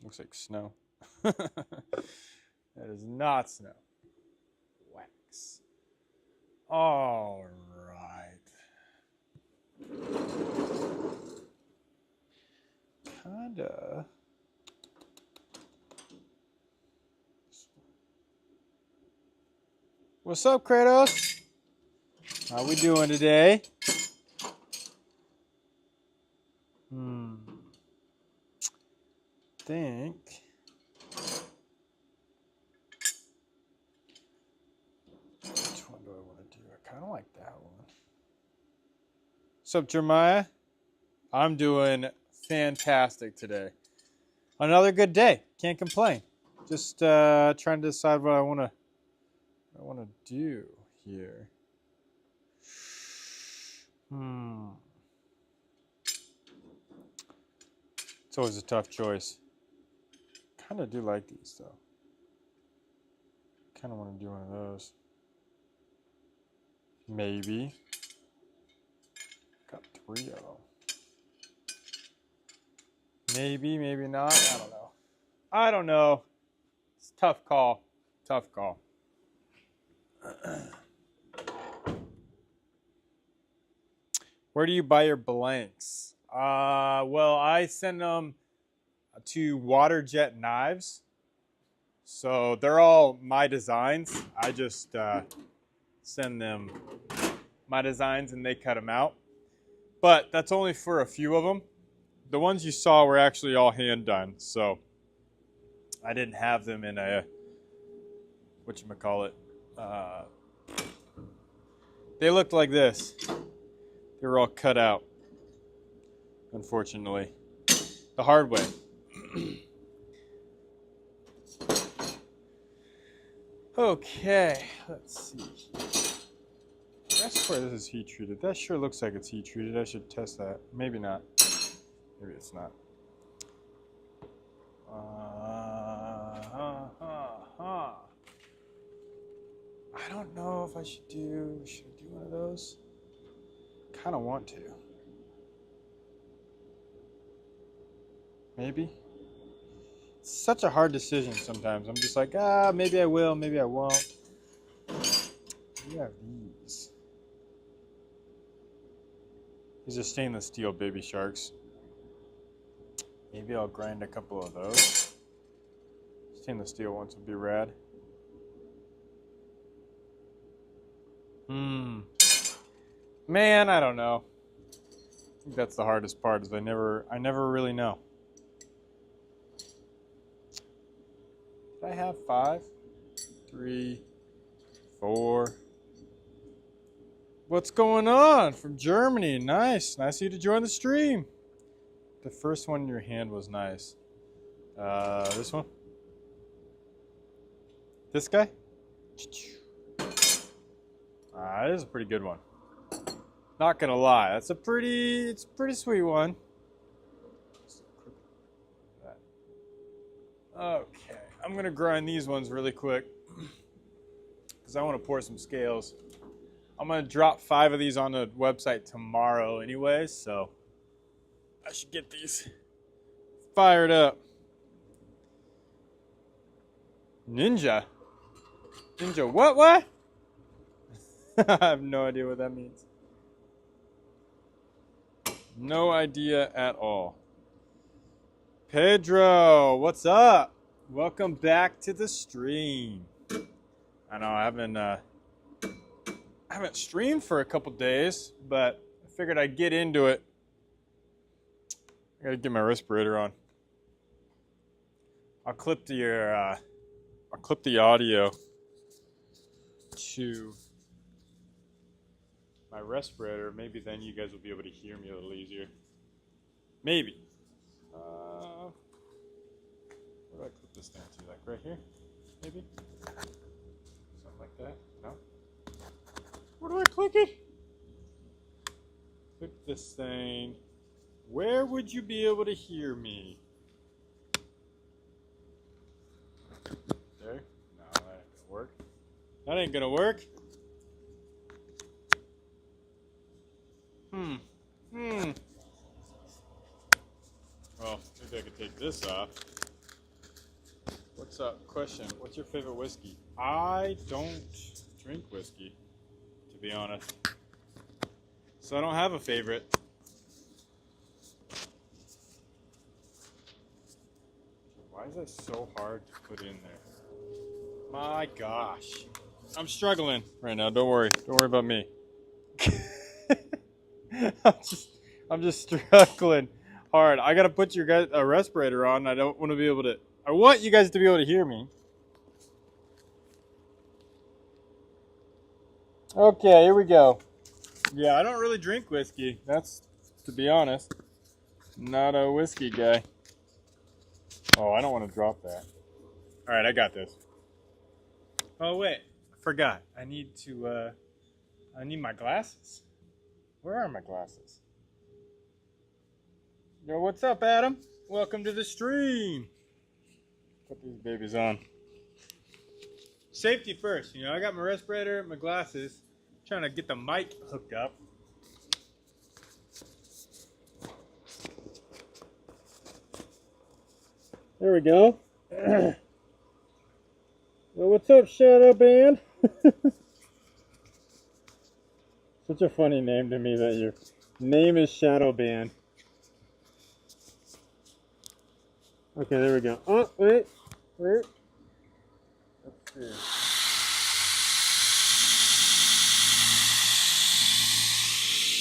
Looks like snow. That is not snow. Wax. All right. Kinda. What's up, Kratos? How we doing today? Think. Which one do I want to do? I kind of like that one. What's up, Jeremiah? I'm doing fantastic today. Another good day. Can't complain. Just trying to decide what I want to do here. It's always a tough choice. Kind of do like these though. Kind of want to do one of those. Maybe. Got 3 of them. Maybe, maybe not. I don't know. It's a tough call. Tough call. Where do you buy your blanks? Well, I send them to Water Jet Knives. So they're all my designs. I just send them my designs and they cut them out. But that's only for a few of them. The ones you saw were actually all hand done. So I didn't have them in a, whatchamacallit. They looked like this. They were all cut out, unfortunately. The hard way. Okay, let's see. I swear this is heat treated. That sure looks like it's heat treated. I should test that. Maybe not. Maybe it's not. I don't know if I should do one of those? Kind of want to. Maybe. It's such a hard decision sometimes. I'm just like, maybe I will, maybe I won't. We have these. These are stainless steel baby sharks. Maybe I'll grind a couple of those. Stainless steel ones would be rad. Man, I don't know. I think that's the hardest part is I never really know. Did I have 5? 3, 4. What's going on? From Germany. Nice. Nice of you to join the stream. The first one in your hand was nice. This one? This guy? This is a pretty good one. Not gonna lie, it's a pretty sweet one. Okay, I'm gonna grind these ones really quick because I want to pour some scales. I'm gonna drop 5 of these on the website tomorrow anyways, so I should get these fired up. Ninja? Ninja what? I have no idea what that means. No idea at all. Pedro, what's up? Welcome back to the stream. I know I haven't streamed for a couple days, but I figured I'd get into it. I gotta get my respirator on. I'll clip the audio to my respirator. Maybe then you guys will be able to hear me a little easier. Maybe. Where do I clip this thing to? Like right here? Maybe? Something like that? No? Where do I click it? Click this thing. Where would you be able to hear me? There? No, that ain't gonna work. That ain't gonna work. this off. What's up? Question. What's your favorite whiskey? I don't drink whiskey, to be honest. So I don't have a favorite. Why is that so hard to put in there? My gosh. I'm struggling right now. Don't worry. Don't worry about me. I'm just struggling hard. I gotta put your guys a respirator on. I don't want to be able to. I want you guys to be able to hear me. Okay, here we go. Yeah, I don't really drink whiskey. That's, to be honest, not a whiskey guy. Oh, I don't want to drop that. All right, I got this. Oh wait, I forgot. I need my glasses. Where are my glasses? Yo, what's up, Adam? Welcome to the stream. Put these babies on. Safety first, you know. I got my respirator, my glasses. Trying to get the mic hooked up. There we go. Well, what's up, Shadow Band? Such a funny name to me that your name is Shadow Band. Okay, there we go. Oh, wait. Let's see.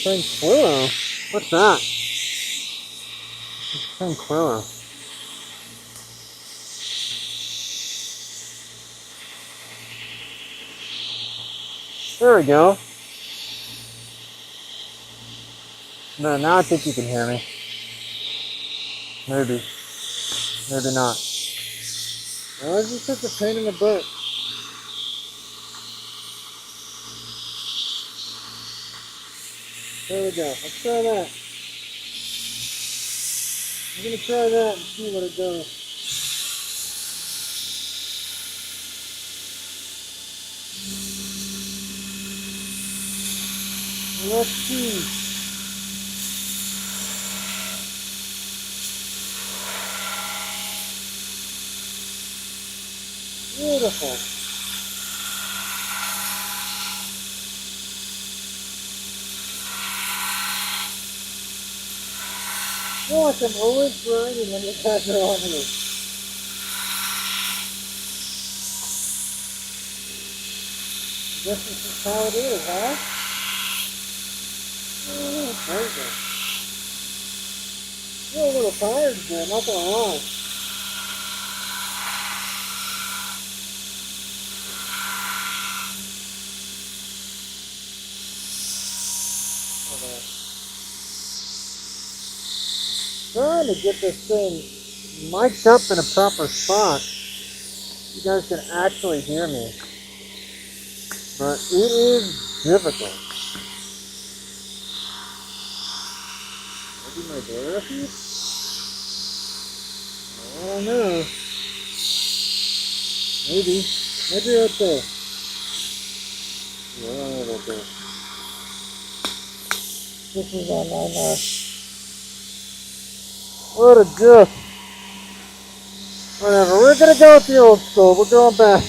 Tranquillo? What's that? Tranquillo. There we go. No, now I think you can hear me. Maybe. Maybe not. Why is this such a pain in the butt? There we go. Let's try that. I'm going to try that and see what it does. Let's see. Beautiful. Oh, I'm always grinding when you guys are on here. I guess this is how it is, huh? Oh, crazy. You're a little tired there, not gonna lie. Trying to get this thing mic'd up in a proper spot. You guys can actually hear me. But it is difficult. Maybe my door up here? I don't know. Maybe. Maybe right there. Yeah, I don't know right there. This is on my what a gift. Whatever, we're gonna go with the old school. We're going back.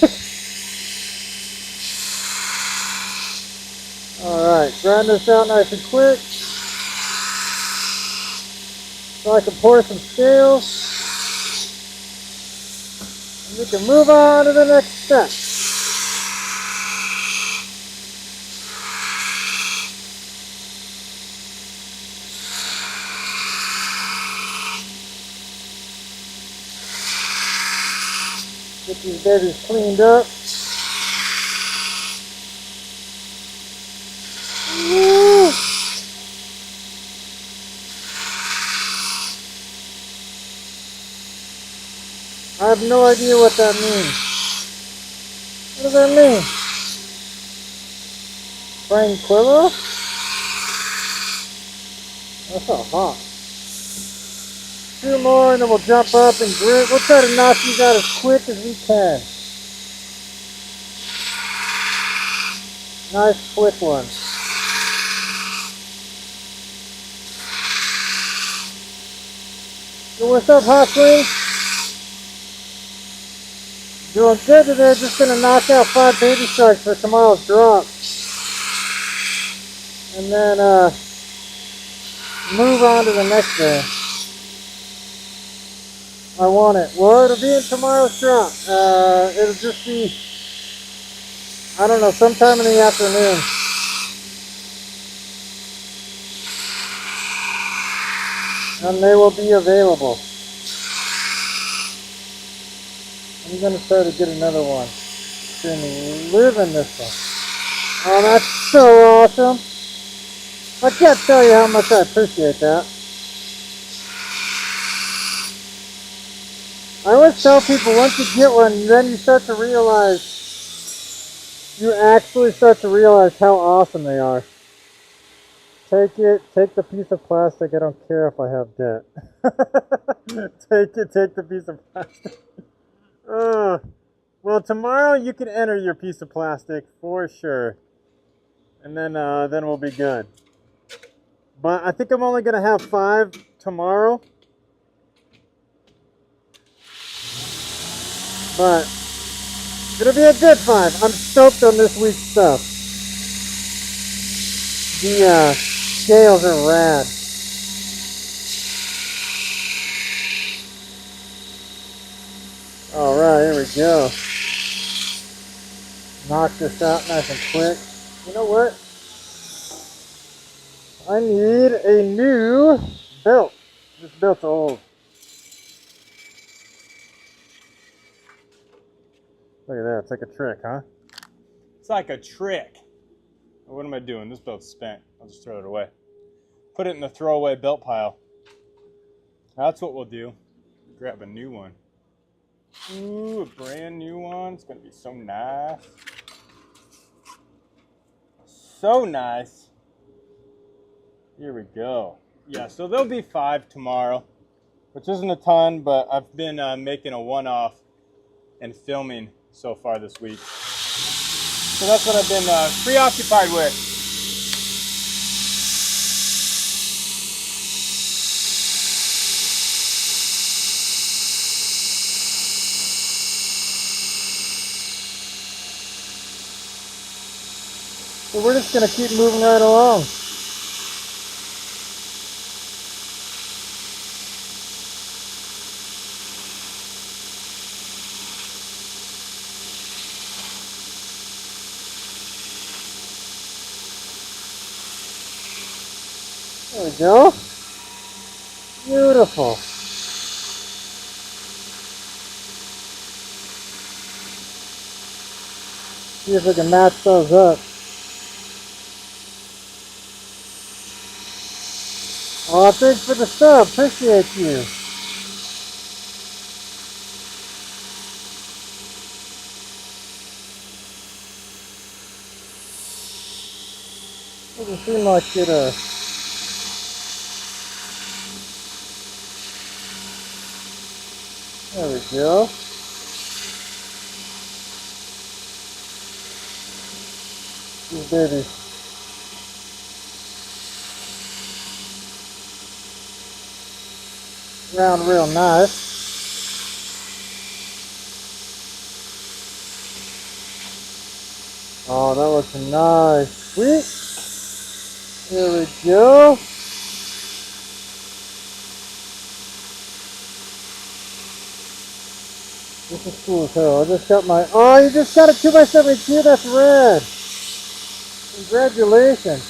Alright, grind this out nice and quick. So I can pour some scales. And we can move on to the next step. Get these babies cleaned up. Woo! I have no idea what that means. What does that mean? Tranquillo? That's so hot. 2 more and then we'll jump up and grit. We'll try to knock these out as quick as we can. Nice quick one. So what's up, Hot Springs? Doing good today. Just gonna knock out 5 baby sharks for tomorrow's drop. And then move on to the next day. I want it. Well, it'll be in tomorrow's drop. It'll just be, I don't know, sometime in the afternoon. And they will be available. I'm going to try to get another one. Been living this one. Oh, that's so awesome. I can't tell you how much I appreciate that. I always tell people once you get one, then you start to realize, you actually start to realize how awesome they are. Take it, take the piece of plastic, I don't care if I have debt. Take it, take the piece of plastic. Well, tomorrow you can enter your piece of plastic for sure. And then we'll be good. But I think I'm only going to have 5 tomorrow. But it'll be a good 5. I'm stoked on this week's stuff. The scales are rad. Alright, here we go. Knock this out nice and quick. You know what? I need a new belt. This belt's old. Look at that, it's like a trick, huh? It's like a trick. What am I doing? This belt's spent. I'll just throw it away. Put it in the throwaway belt pile. That's what we'll do. Grab a new one. Ooh, a brand new one. It's going to be so nice. So nice. Here we go. Yeah, so there'll be 5 tomorrow, which isn't a ton, but I've been making a one-off and filming so far this week. So that's what I've been preoccupied with. So we're just going to keep moving right along. There we go. Beautiful. See if we can match those up. Oh, thanks for the sub. Appreciate you. Doesn't seem like it, there we go. These babies. Round real nice. Oh, that looks nice. Sweet. There we go. This is cool as hell. I just got my... Oh, you just got a 2x72. That's red. Congratulations.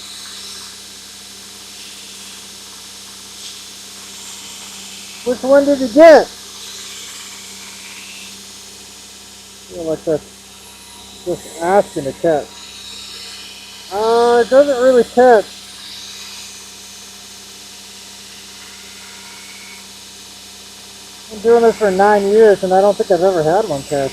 Which one did you get? I feel like that's just asking to catch. It doesn't really catch. I'm doing this for 9 years and I don't think I've ever had one catch.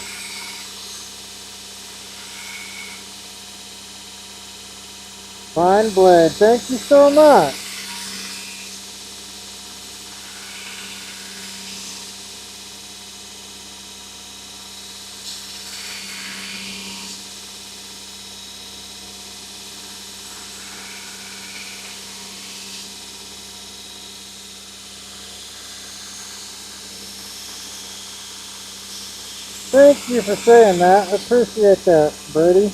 Fine blade, thank you so much. Thank you for saying that. I appreciate that, Brady.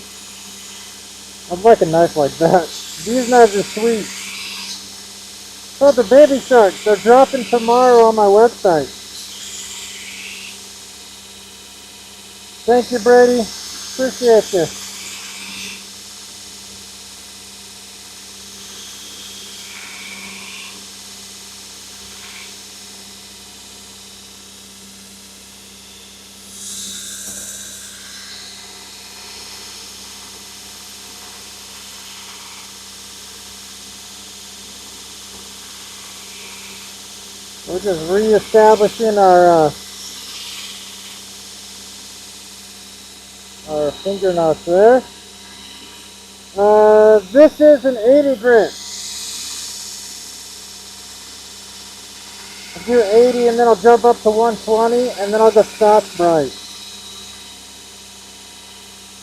I'd like a knife like that. These knives are sweet. Oh, the baby sharks. They're dropping tomorrow on my website. Thank you, Brady. Appreciate you. We're just reestablishing our finger knots there. This is an 80 grit. I'll do 80 and then I'll jump up to 120 and then I'll go Scotch Brite.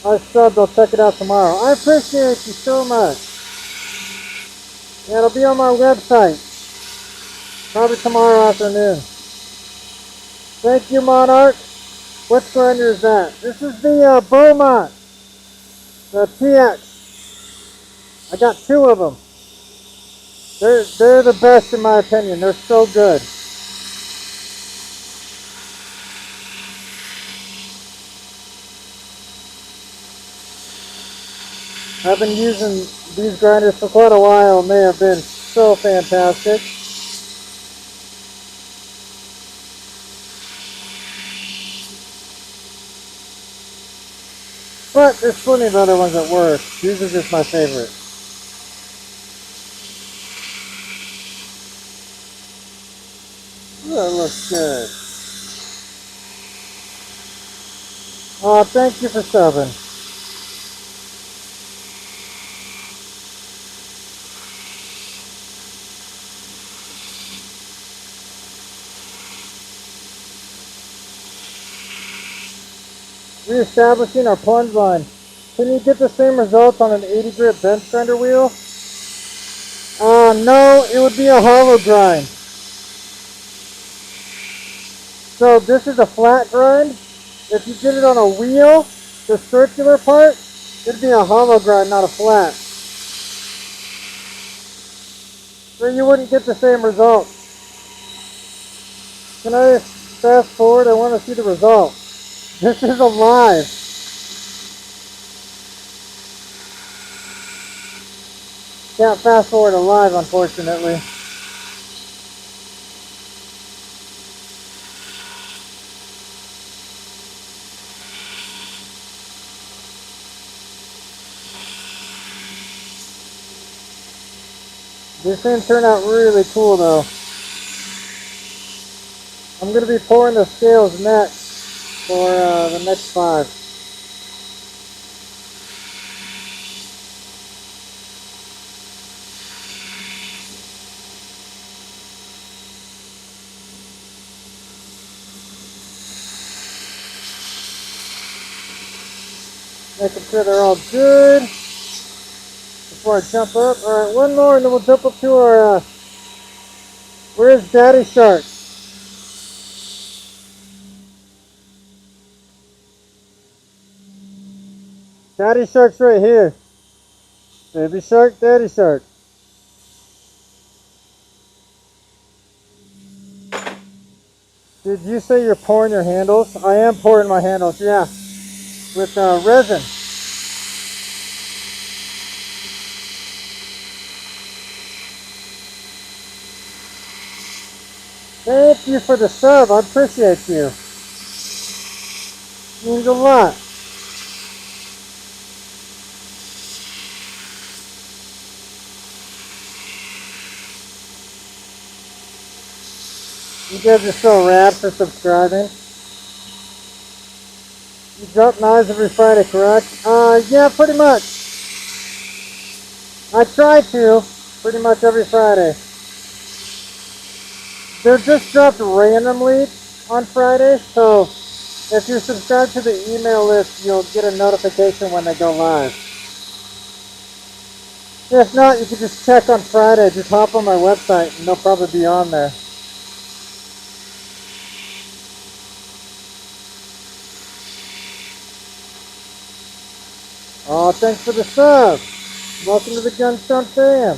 I subbed, I'll check it out tomorrow. I appreciate you so much. Yeah, it'll be on my website. Probably tomorrow afternoon. Thank you, Monarch. What grinder is that? This is the Beaumont. The TX. I got 2 of them. They're the best in my opinion. They're so good. I've been using these grinders for quite a while and they have been so fantastic. But there's plenty of other ones that work. These are just my favorite. That looks good. Oh, thank you for subbing. Reestablishing our plunge line. Can you get the same results on an 80 grit bench grinder wheel? No, it would be a hollow grind. So this is a flat grind. If you did it on a wheel, the circular part, it'd be a hollow grind, not a flat. So you wouldn't get the same results. Can I fast forward? I want to see the result. This is a live. Can't fast forward a live, unfortunately. These things turn out really cool though. I'm going to be pouring the scales next for the next 5. Making sure they're all good before I jump up. Alright, one more and then we'll jump up to our, where's Daddy Shark? Daddy Shark's right here. Baby Shark, Daddy Shark. Did you say you're pouring your handles? I am pouring my handles, yeah. With resin. Thank you for the sub. I appreciate you. It means a lot. You guys are so rad for subscribing. You drop knives every Friday, correct? Yeah, pretty much. I try to, pretty much every Friday. They're just dropped randomly on Friday, so if you're subscribed to the email list, you'll get a notification when they go live. If not, you can just check on Friday. Just hop on my website and they'll probably be on there. Oh, thanks for the sub. Welcome to the Gunstone fam.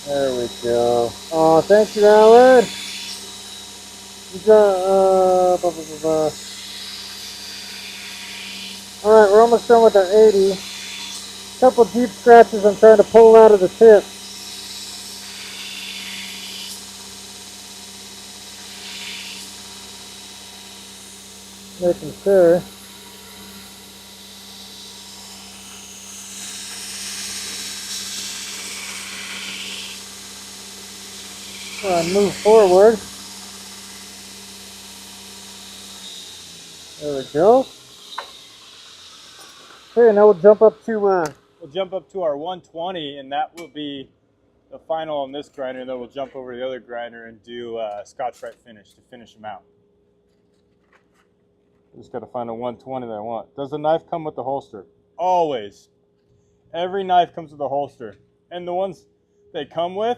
There we go. Oh, thank you, Alan. You got, blah, blah, blah, blah. Alright, we're almost done with our 80. Couple deep scratches I'm trying to pull out of the tip. Making sure. Move forward. There we go. Okay, now we'll jump up to our 120, and that will be the final on this grinder. And then we'll jump over to the other grinder and do Scotch-Brite finish to finish them out. Just got to find a 120 that I want. Does the knife come with the holster? Always. Every knife comes with a holster. And the ones they come with,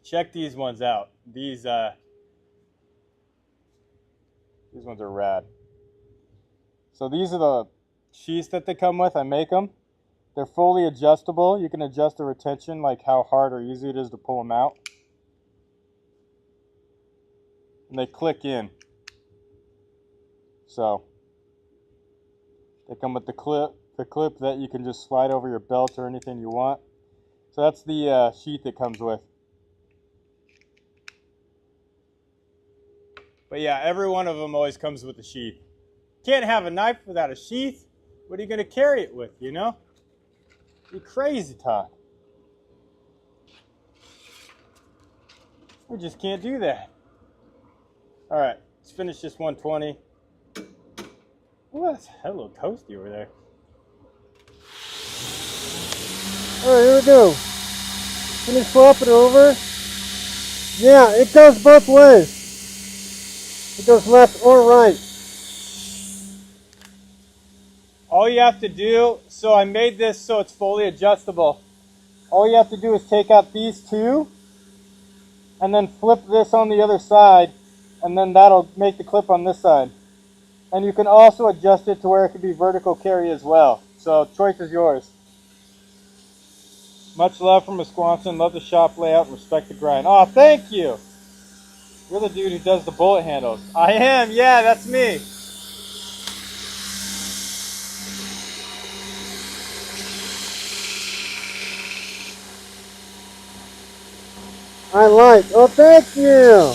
check these ones out. These ones are rad. So these are the sheaths that they come with. I make them. They're fully adjustable. You can adjust the retention, like how hard or easy it is to pull them out. And they click in. So they come with the clip that you can just slide over your belt or anything you want. So that's the sheath it comes with. But yeah, every one of them always comes with a sheath. Can't have a knife without a sheath. What are you going to carry it with, you know? You crazy talk. We just can't do that. All right, let's finish this 120. Oh, that's a little toasty over there. All right, here we go. Can you swap it over? Yeah, it goes both ways. It goes left or right. All you have to do, so I made this so it's fully adjustable. All you have to do is take out these two and then flip this on the other side, and then that'll make the clip on this side. And you can also adjust it to where it can be vertical carry as well. So choice is yours. Much love from Wisconsin. Love the shop layout and respect the grind. Oh, thank you. You're the dude who does the bullet handles. I am. Yeah, that's me. I like. Oh, thank you.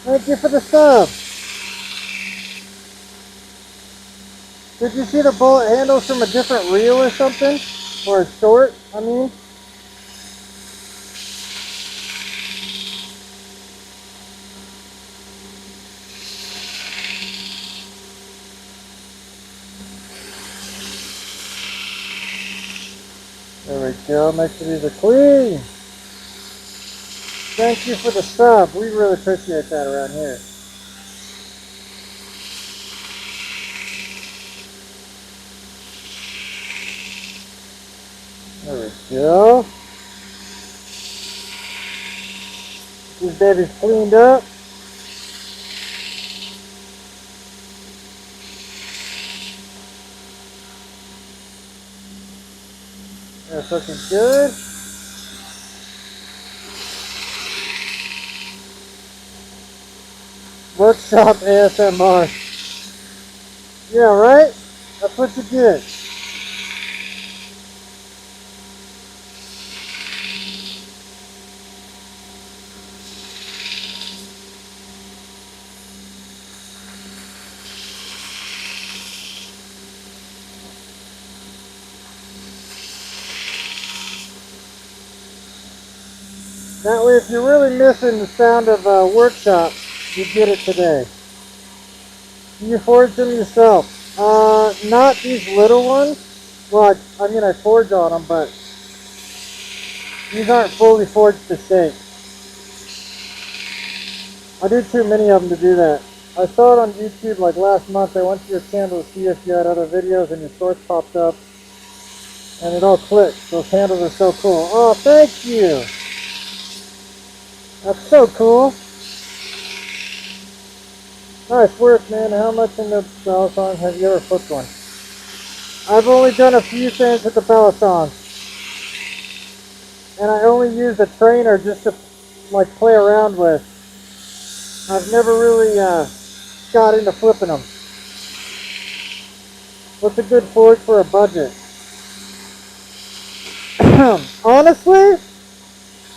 Thank you for the sub. Did you see the bullet handles from a different reel or something? Or a short, I mean? There we go. Make sure these are clean. Thank you for the sub. We really appreciate that around here. There we go. These babies cleaned up. That's looking good. Workshop ASMR. Yeah, right? That's what you get. That way, if you're really missing the sound of workshop, you get it today. You forge them yourself. Not these little ones. Well, I mean, I forge on them, but these aren't fully forged to shape. I do too many of them to do that. I saw it on YouTube like last month. I went to your channel to see if you had other videos and your source popped up. And it all clicks. Those handles are so cool. Oh, thank you. That's so cool. Nice work, man. How much in the Balisong have you ever flipped one? I've only done a few things with the Balisong. And I only use a trainer just to like play around with. I've never really got into flipping them. What's a good fork for a budget? Honestly,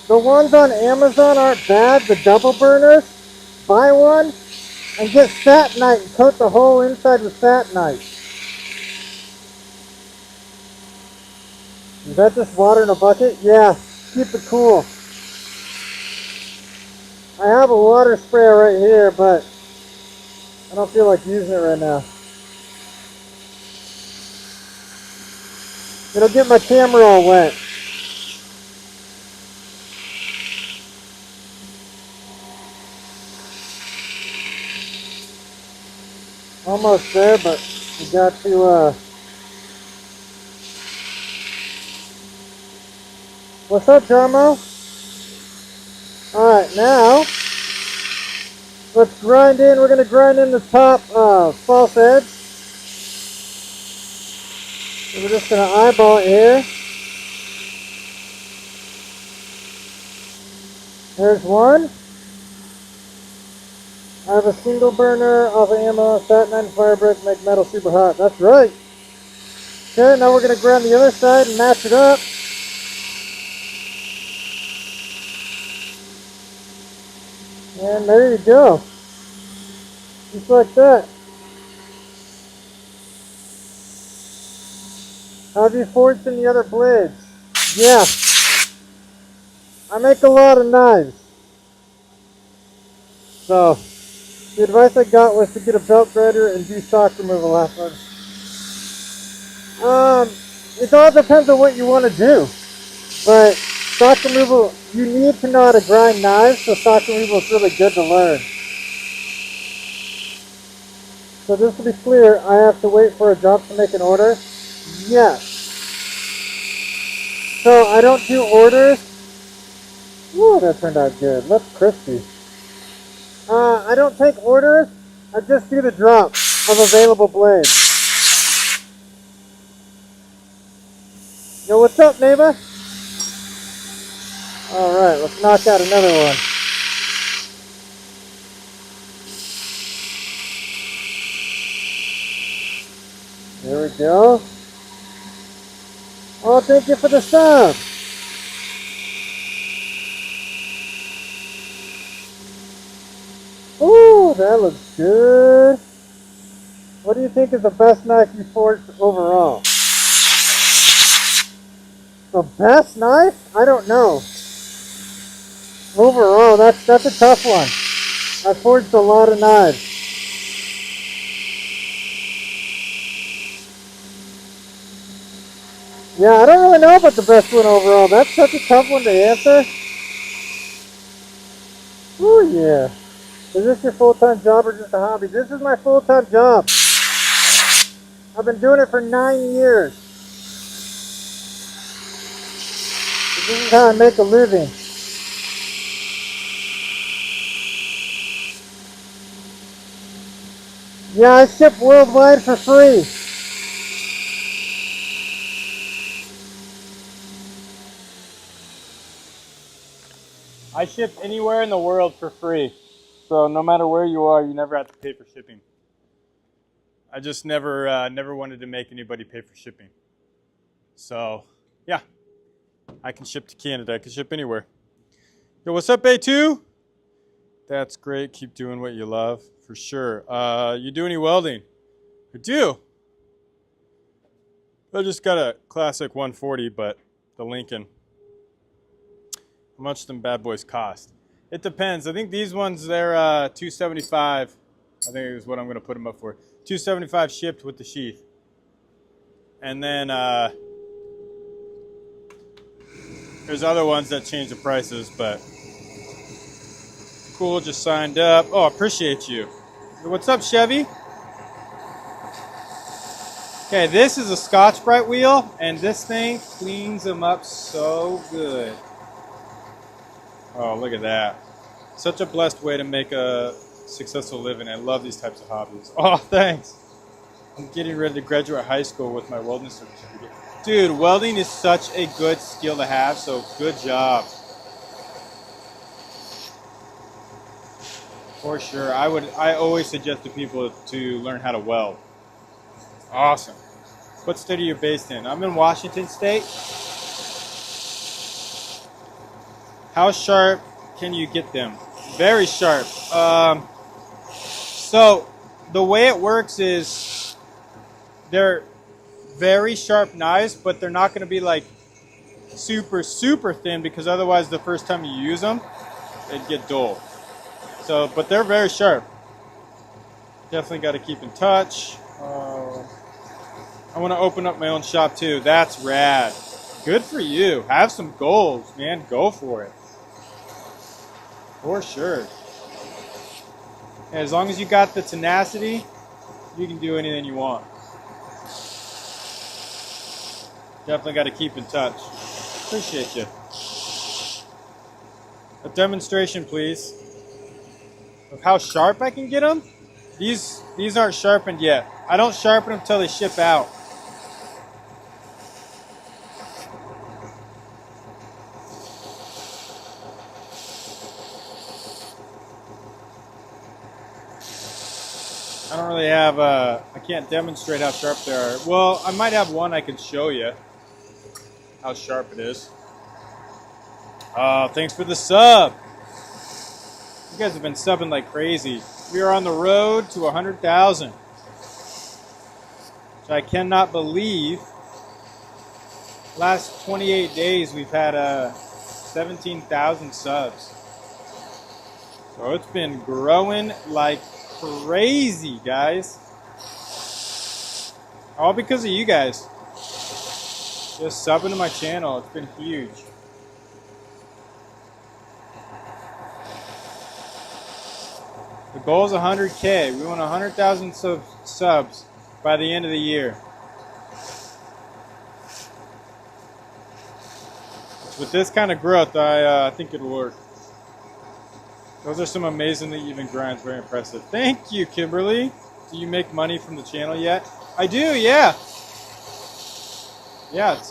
the ones on Amazon aren't bad, the double burners. Buy one and get satinite and coat the whole inside with satinite. Is that just water in a bucket? Yeah, keep it cool. I have a water sprayer right here, but I don't feel like using it right now. It'll get my camera all wet. Almost there, but we got to, what's up, Jarmo? Alright, now, let's grind in, we're going to grind in the top false edge. So we're just going to eyeball it here. There's one. I have a single burner off of ammo, satinite and fire brick, make metal super hot. That's right. Okay, now we're going to grind the other side and match it up. And there you go. Just like that. How have you forged in the other blades? Yeah. I make a lot of knives. So, the advice I got was to get a belt grinder and do stock removal after. It all depends on what you want to do. But stock removal, you need to know how to grind knives, so stock removal is really good to learn. So just to be clear, I have to wait for a job to make an order? Yes. So I don't do orders. Whoa, that turned out good. That's crispy. I don't take orders. I just do the drop of available blades. Yo, what's up, neighbor? Alright, let's knock out another one. There we go. Oh, thank you for the sub. Ooh, that looks good. What do you think is the best knife you forged overall? The best knife? I don't know. Overall, that's a tough one. I forged a lot of knives. Yeah, I don't really know about the best one overall. That's such a tough one to answer. Oh yeah. Is this your full-time job or just a hobby? This is my full-time job. I've been doing it for 9 years. This is how I make a living. Yeah, I ship worldwide for free. I ship anywhere in the world for free. So no matter where you are, you never have to pay for shipping. I just never wanted to make anybody pay for shipping. So, yeah. I can ship to Canada. I can ship anywhere. Yo, what's up, A2? That's great. Keep doing what you love, for sure. You do any welding? I do. I just got a classic 140, but the Lincoln. How much do them bad boys cost? It depends. I think these ones, they're $275. I think is what I'm going to put them up for. $275 shipped with the sheath. And then there's other ones that change the prices, but cool, just signed up. Oh, appreciate you. What's up, Chevy? Okay, this is a Scotch-Brite wheel, and this thing cleans them up so good. Oh, look at that. Such a blessed way to make a successful living. I love these types of hobbies. Oh, thanks. I'm getting ready to graduate high school with my welding certificate. Dude, welding is such a good skill to have, so good job. For sure. I always suggest to people to learn how to weld. Awesome. What state are you based in? I'm in Washington State. How sharp can you get them? Very sharp. So the way it works is they're very sharp knives, but they're not going to be like super, super thin because otherwise the first time you use them, they'd get dull. So, but they're very sharp. Definitely got to keep in touch. I want to open up my own shop too. That's rad. Good for you. Have some goals, man. Go for it. For sure. And as long as you got the tenacity, you can do anything you want. Definitely got to keep in touch. Appreciate you. A demonstration, please, of how sharp I can get them. These aren't sharpened yet. I don't sharpen them until they ship out. I don't really have, I can't demonstrate how sharp they are. Well, I might have one I can show you how sharp it is. Thanks for the sub. You guys have been subbing like crazy. We are on the road to 100,000. Which I cannot believe. Last 28 days we've had 17,000 subs. So it's been growing like crazy, guys. All because of you guys. Just subbing to my channel. It's been huge. The goal is 100K. We want 100,000 subs by the end of the year. With this kind of growth, I think it'll work. Those are some amazingly even grinds. Very impressive. Thank you, Kimberly. Do you make money from the channel yet? I do, yeah. Yeah, it's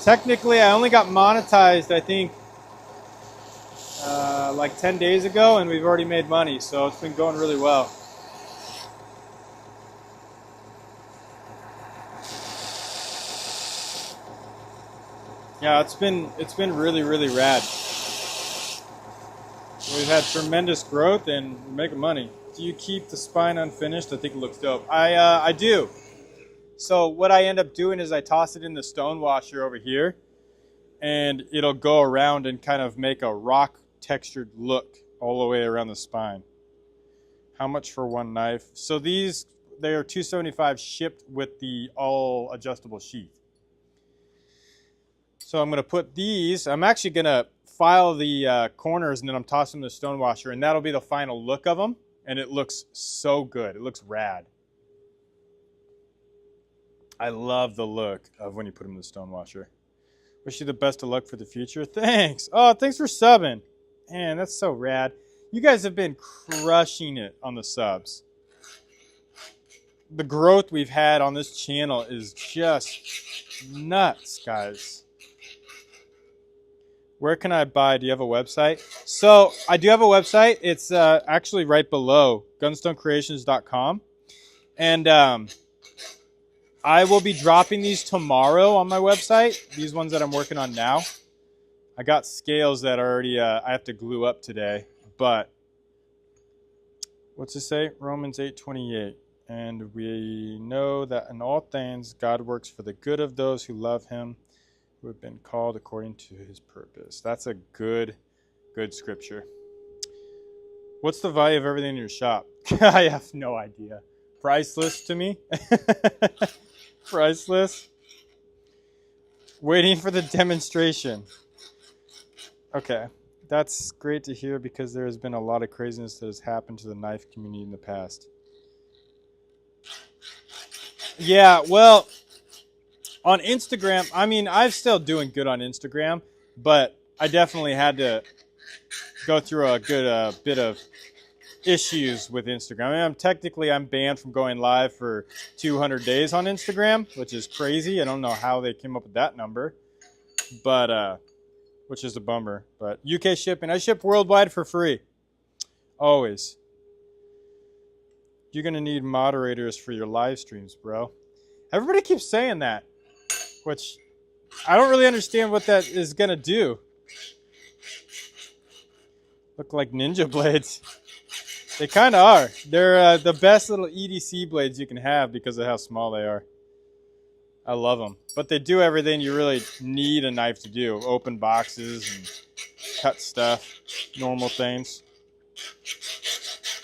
technically I only got monetized, I think, like 10 days ago, and we've already made money, so it's been going really well. Yeah, it's been really, really rad. We've had tremendous growth and we're making money. Do you keep the spine unfinished? I think it looks dope. I do. So what I end up doing is I toss it in the stone washer over here, and it'll go around and kind of make a rock textured look all the way around the spine. How much for one knife? So they are $275 shipped with the all adjustable sheath. So I'm going to put these, I'm actually going to file the corners and then I'm tossing them in the stone washer, and that'll be the final look of them, and it looks so good. It looks rad. I love the look of when you put them in the stone washer. Wish you the best of luck for the future. Thanks. Oh, thanks for subbing. Man, that's so rad. You guys have been crushing it on the subs. The growth we've had on this channel is just nuts, guys. Where can I buy? Do you have a website? So I do have a website. It's actually right below, gunstonecreations.com. And I will be dropping these tomorrow on my website, these ones that I'm working on now. I got scales that are already, I have to glue up today. But what's it say? Romans 8:28. And we know that in all things God works for the good of those who love him, who have been called according to his purpose. That's a good scripture. What's the value of everything in your shop? I have no idea. Priceless to me. Priceless. Waiting for the demonstration. Okay. That's great to hear because there has been a lot of craziness that has happened to the knife community in the past. Yeah, well, on Instagram, I mean, I'm still doing good on Instagram, but I definitely had to go through a good bit of issues with Instagram. I mean, I'm banned from going live for 200 days on Instagram, which is crazy. I don't know how they came up with that number, but which is a bummer. But UK shipping, I ship worldwide for free, always. You're gonna need moderators for your live streams, bro. Everybody keeps saying that, which I don't really understand what that is gonna do. Look like ninja blades. They kind of are. They're the best little EDC blades you can have because of how small they are. I love them. But they do everything you really need a knife to do. Open boxes and cut stuff, normal things.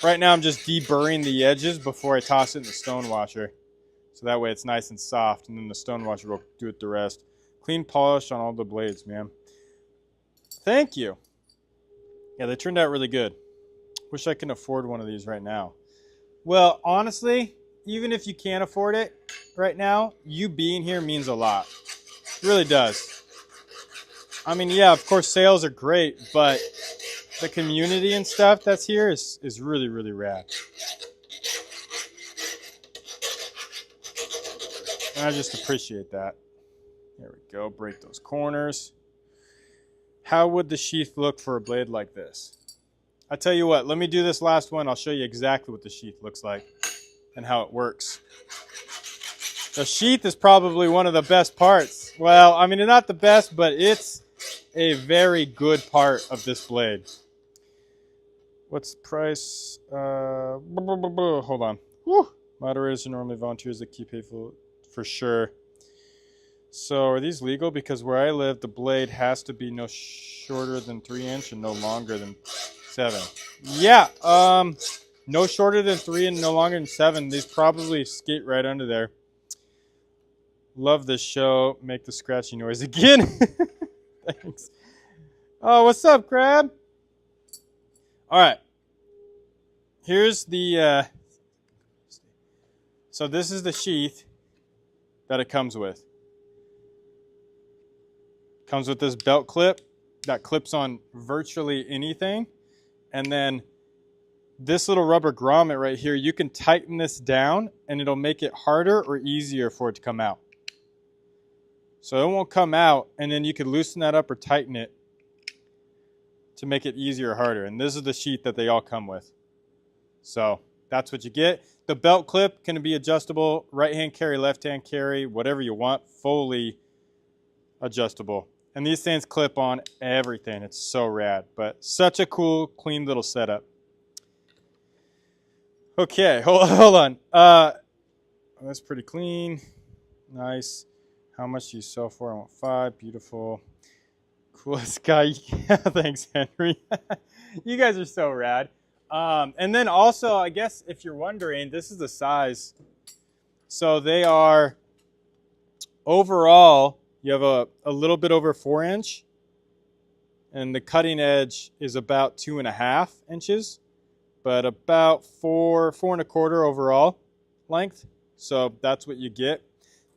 Right now I'm just deburring the edges before I toss it in the stone washer. So that way it's nice and soft, and then the stone washer will do it the rest. Clean polish on all the blades, man. Thank you. Yeah, they turned out really good. Wish I can afford one of these right now. Well, honestly, even if you can't afford it right now, you being here means a lot. It really does. I mean, yeah, of course, sales are great, but the community and stuff that's here is really, really rad. And I just appreciate that. There we go. Break those corners. How would the sheath look for a blade like this? I tell you what, let me do this last one. I'll show you exactly what the sheath looks like and how it works. The sheath is probably one of the best parts. Well, I mean, not the best, but it's a very good part of this blade. What's the price? Hold on. Woo. Moderators are normally volunteers that keep hateful for sure. So are these legal? Because where I live, the blade has to be no shorter than 3 inch and no longer than 7. Yeah, no shorter than 3 and no longer than 7. These probably skate right under there. Love this show. Make the scratchy noise again. Thanks. Oh, what's up, Crab? All right. Here's the, so this is the sheath that it comes with. Comes with this belt clip that clips on virtually anything. And then this little rubber grommet right here, you can tighten this down and it'll make it harder or easier for it to come out. So it won't come out, and then you can loosen that up or tighten it to make it easier or harder. And this is the sheath that they all come with. So that's what you get. The belt clip can be adjustable, right hand carry, left hand carry, whatever you want, fully adjustable. And these things clip on everything. It's so rad, but such a cool, clean little setup. Okay, hold on. That's pretty clean. Nice. How much do you sell for? I want 5. Beautiful. Coolest guy. Thanks, Henry. You guys are so rad. And then also, I guess if you're wondering, this is the size. So they are overall, you have a little bit over 4 inch, and the cutting edge is about 2.5 inches, but about 4.25 overall length. So that's what you get.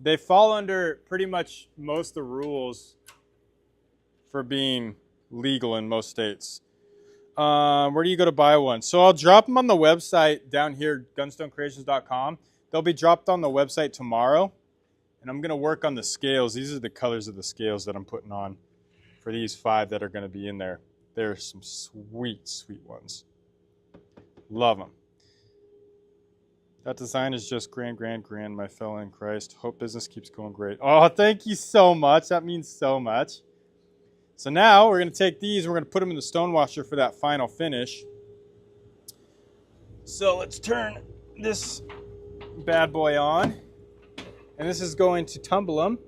They fall under pretty much most of the rules for being legal in most states. Where do you go to buy one? So I'll drop them on the website down here, gunstonecreations.com. They'll be dropped on the website tomorrow. And I'm going to work on the scales. These are the colors of the scales that I'm putting on for these 5 that are going to be in there. They're some sweet, sweet ones. Love them. That design is just grand, my fellow in Christ. Hope business keeps going great. Oh, thank you so much. That means so much. So now we're going to take these. We're going to put them in the stone washer for that final finish. So let's turn this bad boy on. And this is going to tumble them.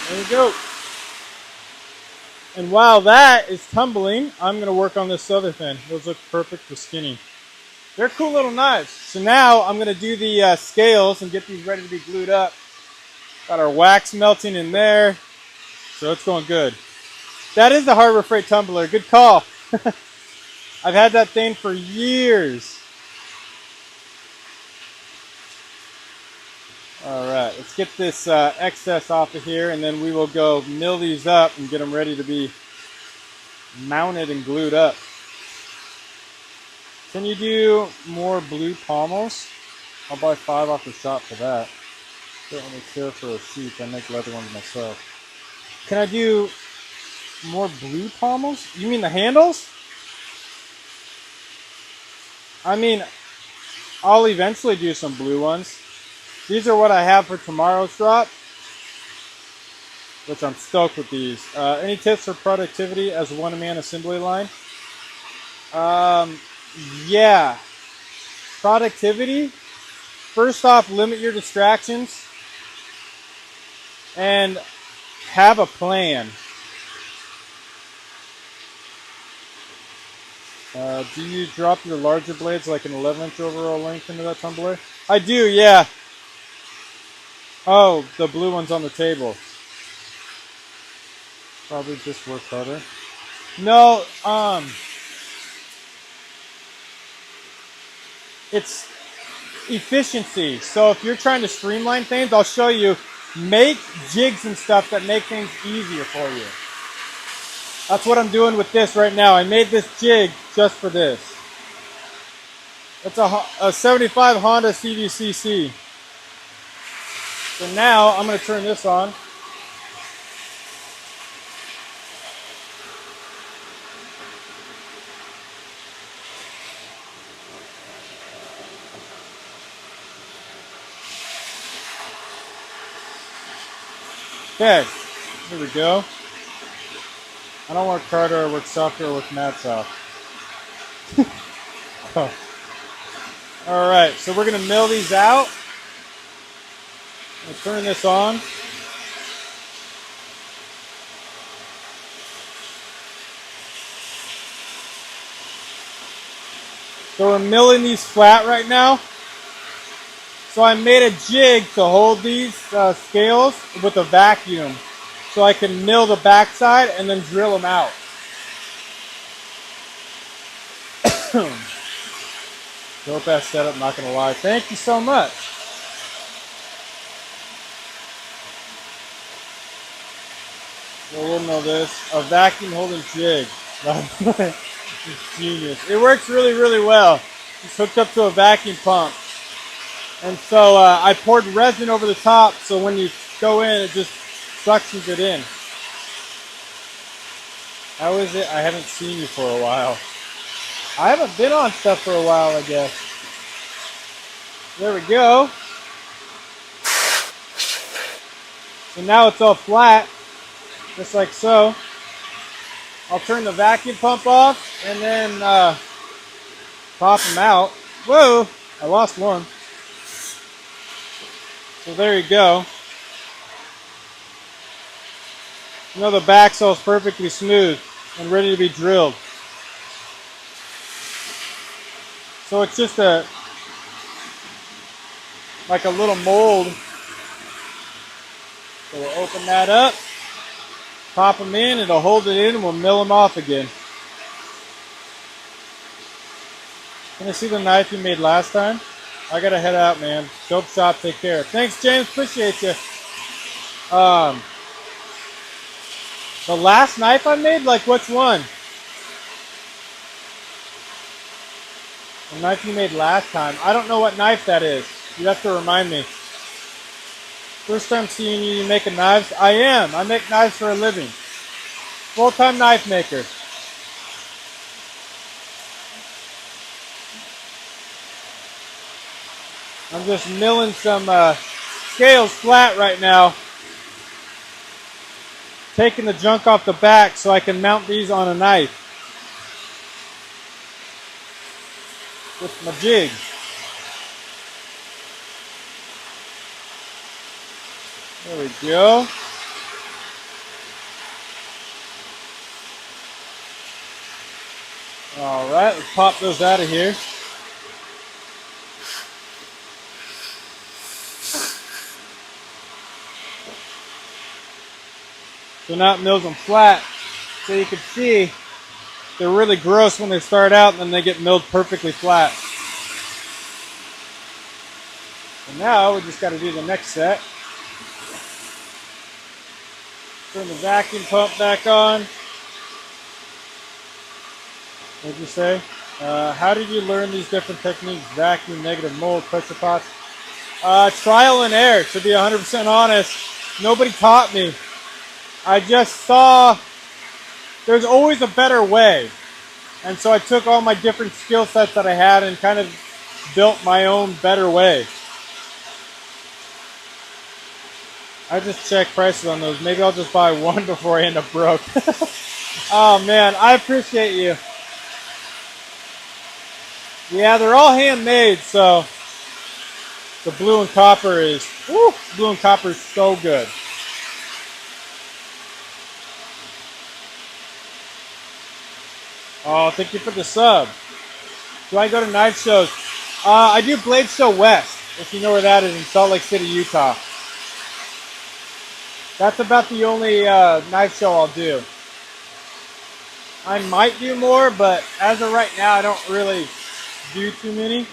There we go. And while that is tumbling, I'm going to work on this other thing. Those look perfect for skinning. They're cool little knives. So now I'm going to do the scales and get these ready to be glued up. Got our wax melting in there. So it's going good. That is the Harbor Freight tumbler. Good call. I've had that thing for years. All right, let's get this excess off of here, and then we will go mill these up and get them ready to be mounted and glued up. Can you do more blue pommels? I'll buy 5 off the shop for that. Don't really care for a sheath. I make leather ones myself. Can I do more blue pommels? You mean the handles? I mean, I'll eventually do some blue ones. These are what I have for tomorrow's drop, which I'm stoked with these. Any tips for productivity as a one-man assembly line? Yeah. Productivity. First off, limit your distractions and have a plan. Do you drop your larger blades like an 11-inch overall length into that tumbler? I do, yeah. Oh, the blue one's on the table. Probably just work harder. No, it's efficiency. So if you're trying to streamline things, I'll show you. Make jigs and stuff that make things easier for you. That's what I'm doing with this right now. I made this jig just for this. It's a 75 Honda CVCC. So now I'm going to turn this on. Okay, here we go. I don't work harder, I work softer, I work mad soft. Oh. All right, so we're going to mill these out. I'm going to turn this on. So we're milling these flat right now. So I made a jig to hold these scales with a vacuum, so I can mill the backside and then drill them out. Dope ass setup, not gonna lie. Thank you so much. So we'll know this. A vacuum holding jig. It's genius. It works really, really well. It's hooked up to a vacuum pump. And so I poured resin over the top, so when you go in, it just suctions it in. How is it? I haven't seen you for a while. I haven't been on stuff for a while, I guess. There we go. So now it's all flat, just like so. I'll turn the vacuum pump off and then pop them out. Whoa, I lost one. So there you go. You know, the back saw is perfectly smooth and ready to be drilled. So it's just like a little mold. So we'll open that up, pop them in, it'll hold it in, and we'll mill them off again. Can I see the knife you made last time? I gotta head out, man. Dope shop, take care. Thanks, James, appreciate you. The last knife I made, like which one? The knife you made last time. I don't know what knife that is. You have to remind me. First time seeing you making knives. I am. I make knives for a living. Full-time knife maker. I'm just milling some scales flat right now. Taking the junk off the back so I can mount these on a knife with my jig. There we go. All right, let's pop those out of here. So now it mills them flat. So you can see they're really gross when they start out, and then they get milled perfectly flat. And now we just got to do the next set. Turn the vacuum pump back on. What'd you say? How did you learn these different techniques? Vacuum, negative mold, pressure pots? Trial and error, to be 100% honest. Nobody taught me. I just saw there's always a better way. And so I took all my different skill sets that I had and kind of built my own better way. I just checked prices on those. Maybe I'll just buy one before I end up broke. Oh man, I appreciate you. Yeah, they're all handmade, so the blue and copper is, woo, blue and copper is so good. Oh, thank you for the sub. Do I go to knife shows? I do Blade Show West, if you know where that is, in Salt Lake City, Utah. That's about the only knife show I'll do. I might do more, but as of right now, I don't really do too many.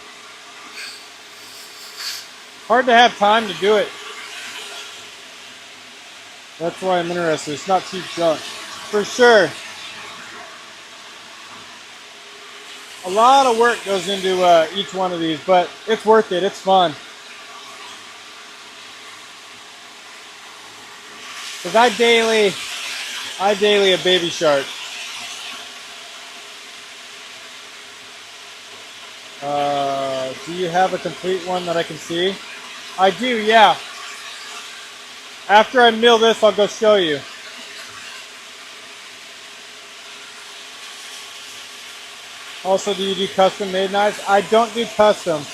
Hard to have time to do it. That's why I'm interested. It's not cheap junk. For sure. A lot of work goes into each one of these, but it's worth it. It's fun. Because I daily a baby shark. Do you have a complete one that I can see? I do, yeah. After I mill this, I'll go show you. Also, do you do custom made knives? I don't do custom.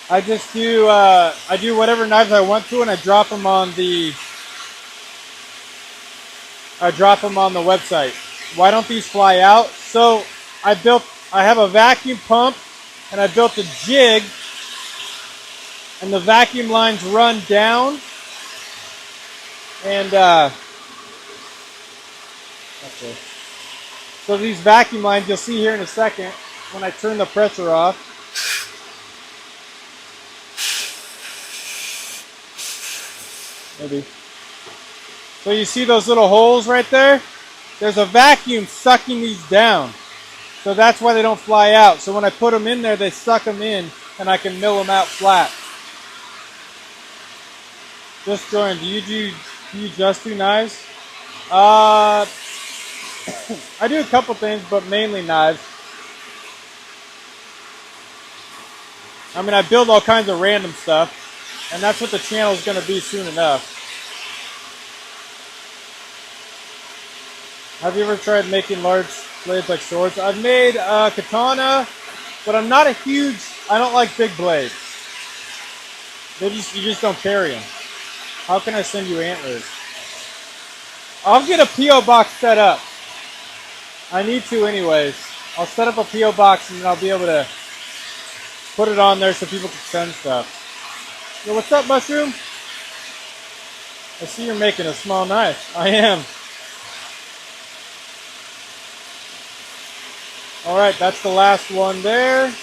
I just do, I do whatever knives I want to, and I drop them on the website. Why don't these fly out? So I have a vacuum pump, and I built a jig, and the vacuum lines run down, and okay. So these vacuum lines, you'll see here in a second when I turn the pressure off. Maybe. So you see those little holes right there? There's a vacuum sucking these down. So that's why they don't fly out. So when I put them in there, they suck them in, and I can mill them out flat. Just joined. Do you just do knives? I do a couple things, but mainly knives. I mean, I build all kinds of random stuff, and that's what the channel is going to be soon enough. Have you ever tried making large blades like swords? I've made katana, but I'm not a huge, I don't like big blades. You just don't carry them. How can I send you antlers? I'll get a P.O. box set up. I need to anyways. I'll set up a P.O. box and then I'll be able to put it on there so people can send stuff. Yo, what's up, Mushroom? I see you're making a small knife. I am. Alright, that's the last one there.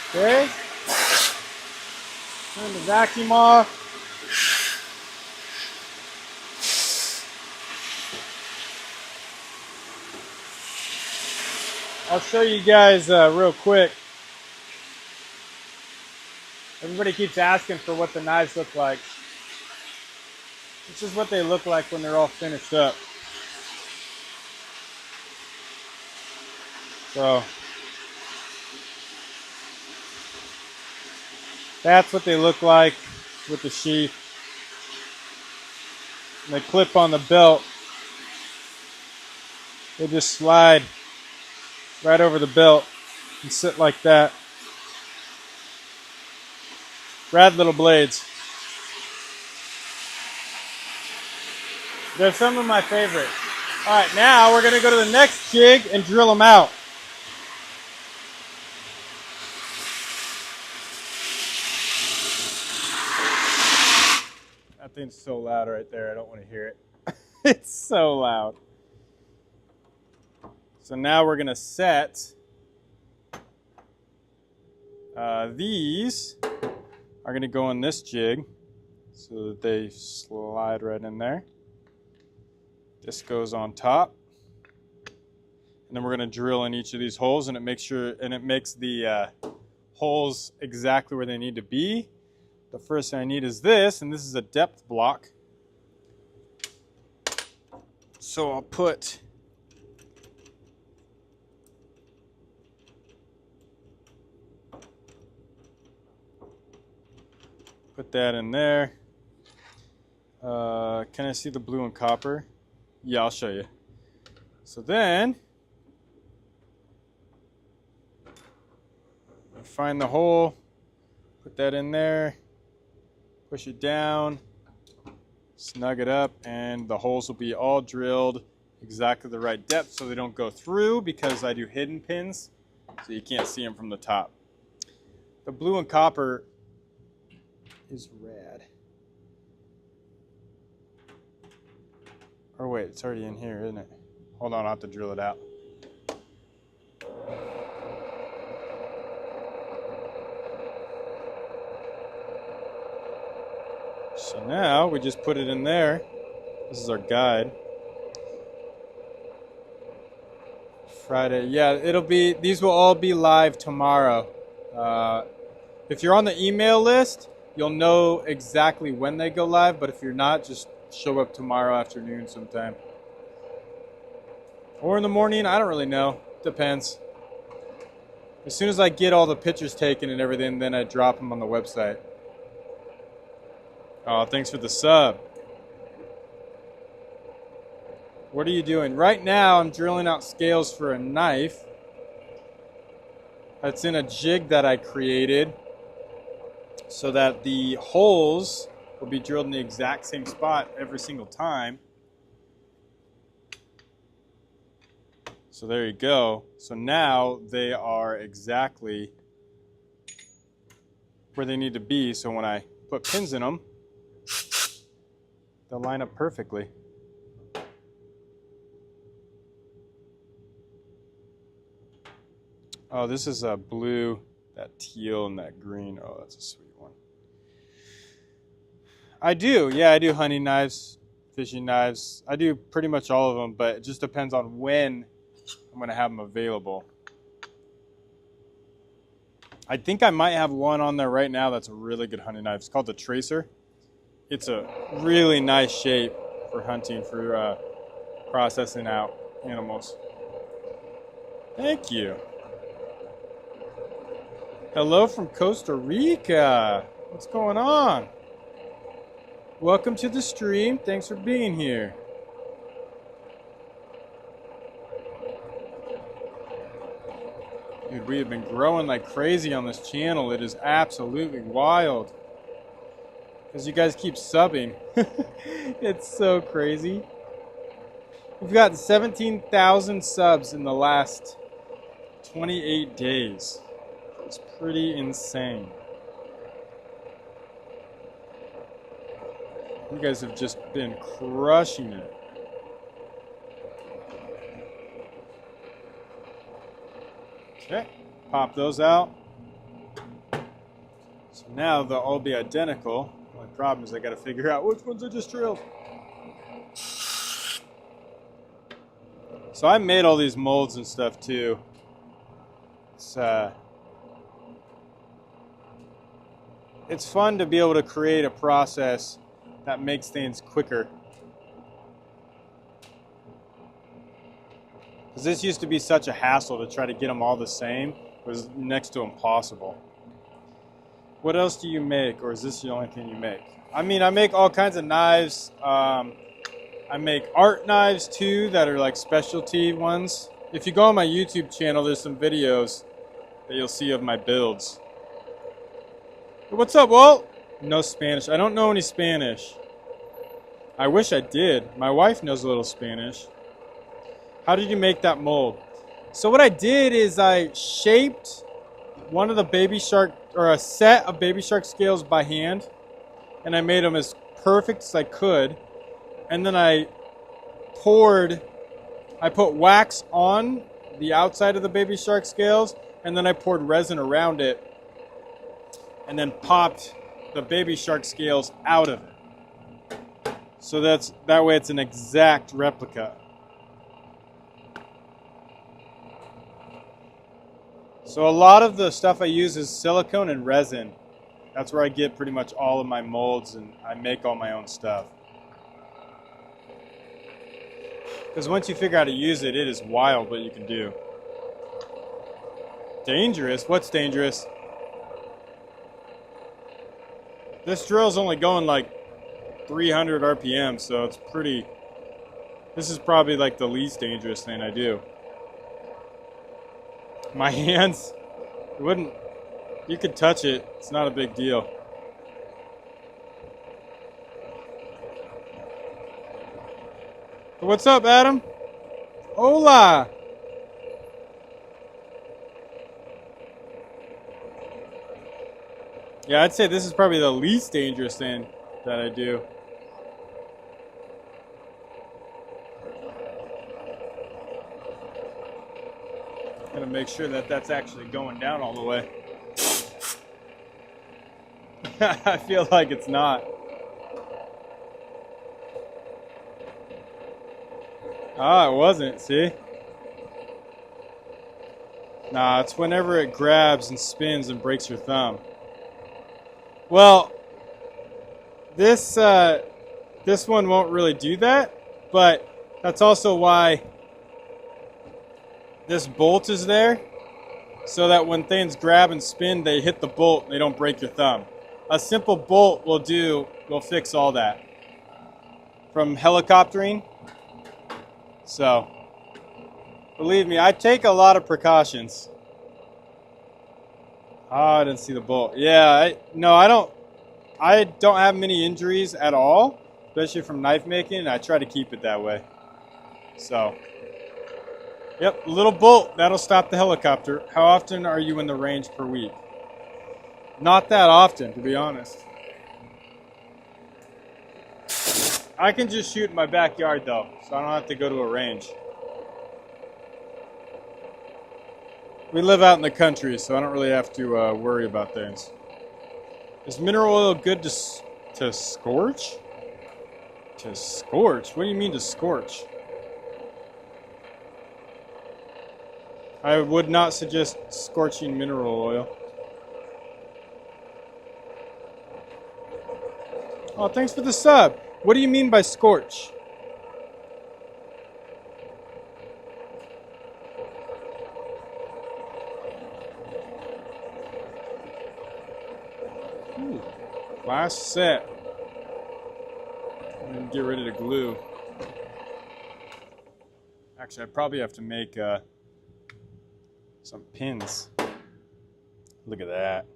Okay. Turn the vacuum off. I'll show you guys real quick. Everybody keeps asking for what the knives look like. This is what they look like when they're all finished up. So that's what they look like with the sheath. And they clip on the belt. They just slide right over the belt and sit like that. Rad little blades. They're some of my favorites. Alright, now we're going to go to the next jig and drill them out. thing's so loud right there, I don't want to hear it. It's so loud. So now we're going to set these are going to go in this jig so that they slide right in there. This goes on top. And then we're going to drill in each of these holes, and it makes the holes exactly where they need to be. The first thing I need is this, and this is a depth block. So I'll put that in there. Can I see the blue and copper? Yeah, I'll show you. So then find the hole, put that in there, push it down, snug it up, and the holes will be all drilled exactly the right depth so they don't go through, because I do hidden pins so you can't see them from the top. The blue and copper is rad. Or wait, it's already in here, isn't it? Hold on, I'll have to drill it out. So now we just put it in there. This is our guide. Friday, yeah, these will all be live tomorrow. If you're on the email list, you'll know exactly when they go live, but if you're not, just show up tomorrow afternoon sometime. Or in the morning, I don't really know. Depends. As soon as I get all the pictures taken and everything, then I drop them on the website. Oh, thanks for the sub. What are you doing? Right now, I'm drilling out scales for a knife. That's in a jig that I created so that the holes will be drilled in the exact same spot every single time. So there you go. So now they are exactly where they need to be. So when I put pins in them, they'll line up perfectly. Oh, this is a blue, that teal, and that green. Oh, that's a sweet one. I do, yeah, I do hunting knives, fishing knives. I do pretty much all of them, but it just depends on when I'm going to have them available. I think I might have one on there right now that's a really good hunting knife. It's called the Tracer. It's a really nice shape for hunting, for processing out animals. Thank you. Hello from Costa Rica. What's going on? Welcome to the stream. Thanks for being here. Dude, we have been growing like crazy on this channel. It is absolutely wild. Because you guys keep subbing. It's so crazy. We've gotten 17,000 subs in the last 28 days. It's pretty insane. You guys have just been crushing it. Okay, pop those out. So now they'll all be identical. My problem is I got to figure out which ones I just drilled. So I made all these molds and stuff too. It's fun to be able to create a process that makes things quicker. Because this used to be such a hassle to try to get them all the same. It was next to impossible. What else do you make, or is this the only thing you make? I mean, I make all kinds of knives. I make art knives too that are like specialty ones. If you go on my YouTube channel, there's some videos that you'll see of my builds. What's up, Walt? No Spanish. I don't know any Spanish. I wish I did. My wife knows a little Spanish. How did you make that mold? So what I did is I shaped one of the baby shark, or a set of baby shark scales by hand, and I made them as perfect as I could, and then I put wax on the outside of the baby shark scales, and then I poured resin around it, and then popped the baby shark scales out of it. So that way it's an exact replica. So a lot of the stuff I use is silicone and resin. That's where I get pretty much all of my molds, and I make all my own stuff. Because once you figure out how to use it, it is wild what you can do. Dangerous? What's dangerous? This drill's only going like 300 RPM, so it's pretty... This is probably like the least dangerous thing I do. My hands, you could touch it, it's not a big deal. What's up, Adam? Hola! Yeah, I'd say this is probably the least dangerous thing that I do. Gonna make sure that that's actually going down all the way. I feel like it's not. Ah, it wasn't, see? Nah, it's whenever it grabs and spins and breaks your thumb. Well, this one won't really do that, but that's also why this bolt is there, so that when things grab and spin, they hit the bolt and they don't break your thumb. A simple bolt will fix all that. From helicoptering. So, believe me, I take a lot of precautions. Oh, I didn't see the bolt. Yeah, I don't have many injuries at all, especially from knife making, and I try to keep it that way. So, yep, little bolt, that'll stop the helicopter. How often are you in the range per week? Not that often, to be honest. I can just shoot in my backyard, though, so I don't have to go to a range. We live out in the country, so I don't really have to worry about things. Is mineral oil good to scorch? To scorch? What do you mean to scorch? I would not suggest scorching mineral oil. Oh, thanks for the sub. What do you mean by scorch? Ooh, last set. I'm gonna get rid of the glue. Actually, I probably have to make some pins. Look at that.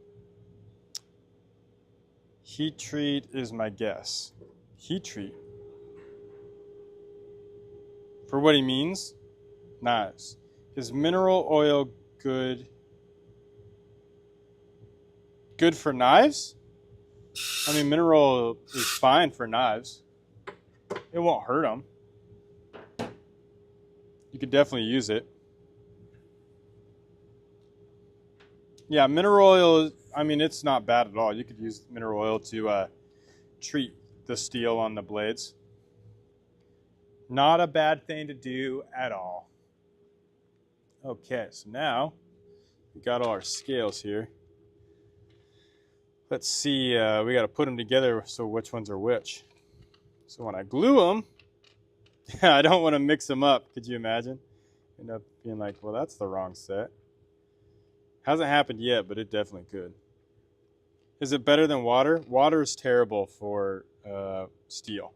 Heat treat is my guess. Heat treat. For what he means? Knives. Is mineral oil good? Good for knives? I mean, mineral oil is fine for knives. It won't hurt them. You could definitely use it. Yeah, mineral oil, I mean, it's not bad at all. You could use mineral oil to treat the steel on the blades. Not a bad thing to do at all. Okay, so now we got all our scales here. Let's see, we got to put them together so which ones are which. So when I glue them, I don't want to mix them up. Could you imagine? End up being like, well, that's the wrong set. Hasn't happened yet, but it definitely could. Is it better than water? Water is terrible for steel.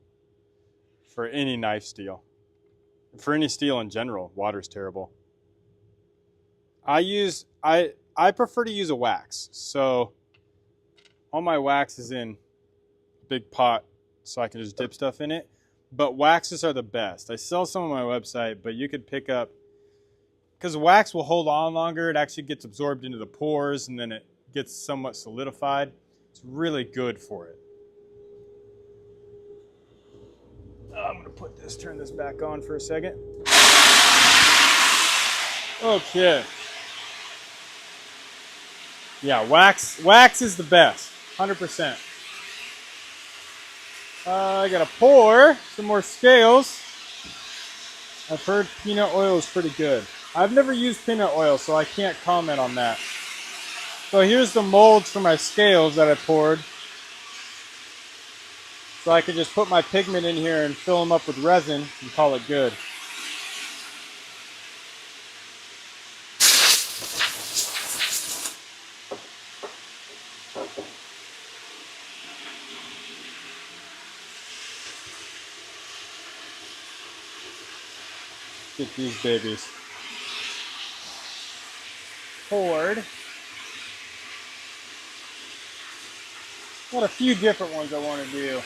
For any knife steel. For any steel in general, water is terrible. I prefer to use a wax. So all my wax is in a big pot so I can just dip stuff in it. But waxes are the best. I sell some on my website, but you could pick up, because wax will hold on longer. It actually gets absorbed into the pores and then it gets somewhat solidified. It's really good for it. turn this back on for a second. Okay. Yeah, wax is the best, 100%. I gotta pour some more scales. I've heard peanut oil is pretty good. I've never used peanut oil, so I can't comment on that. So here's the molds for my scales that I poured. So I can just put my pigment in here and fill them up with resin and call it good. Get these babies poured. Got a few different ones I want to do.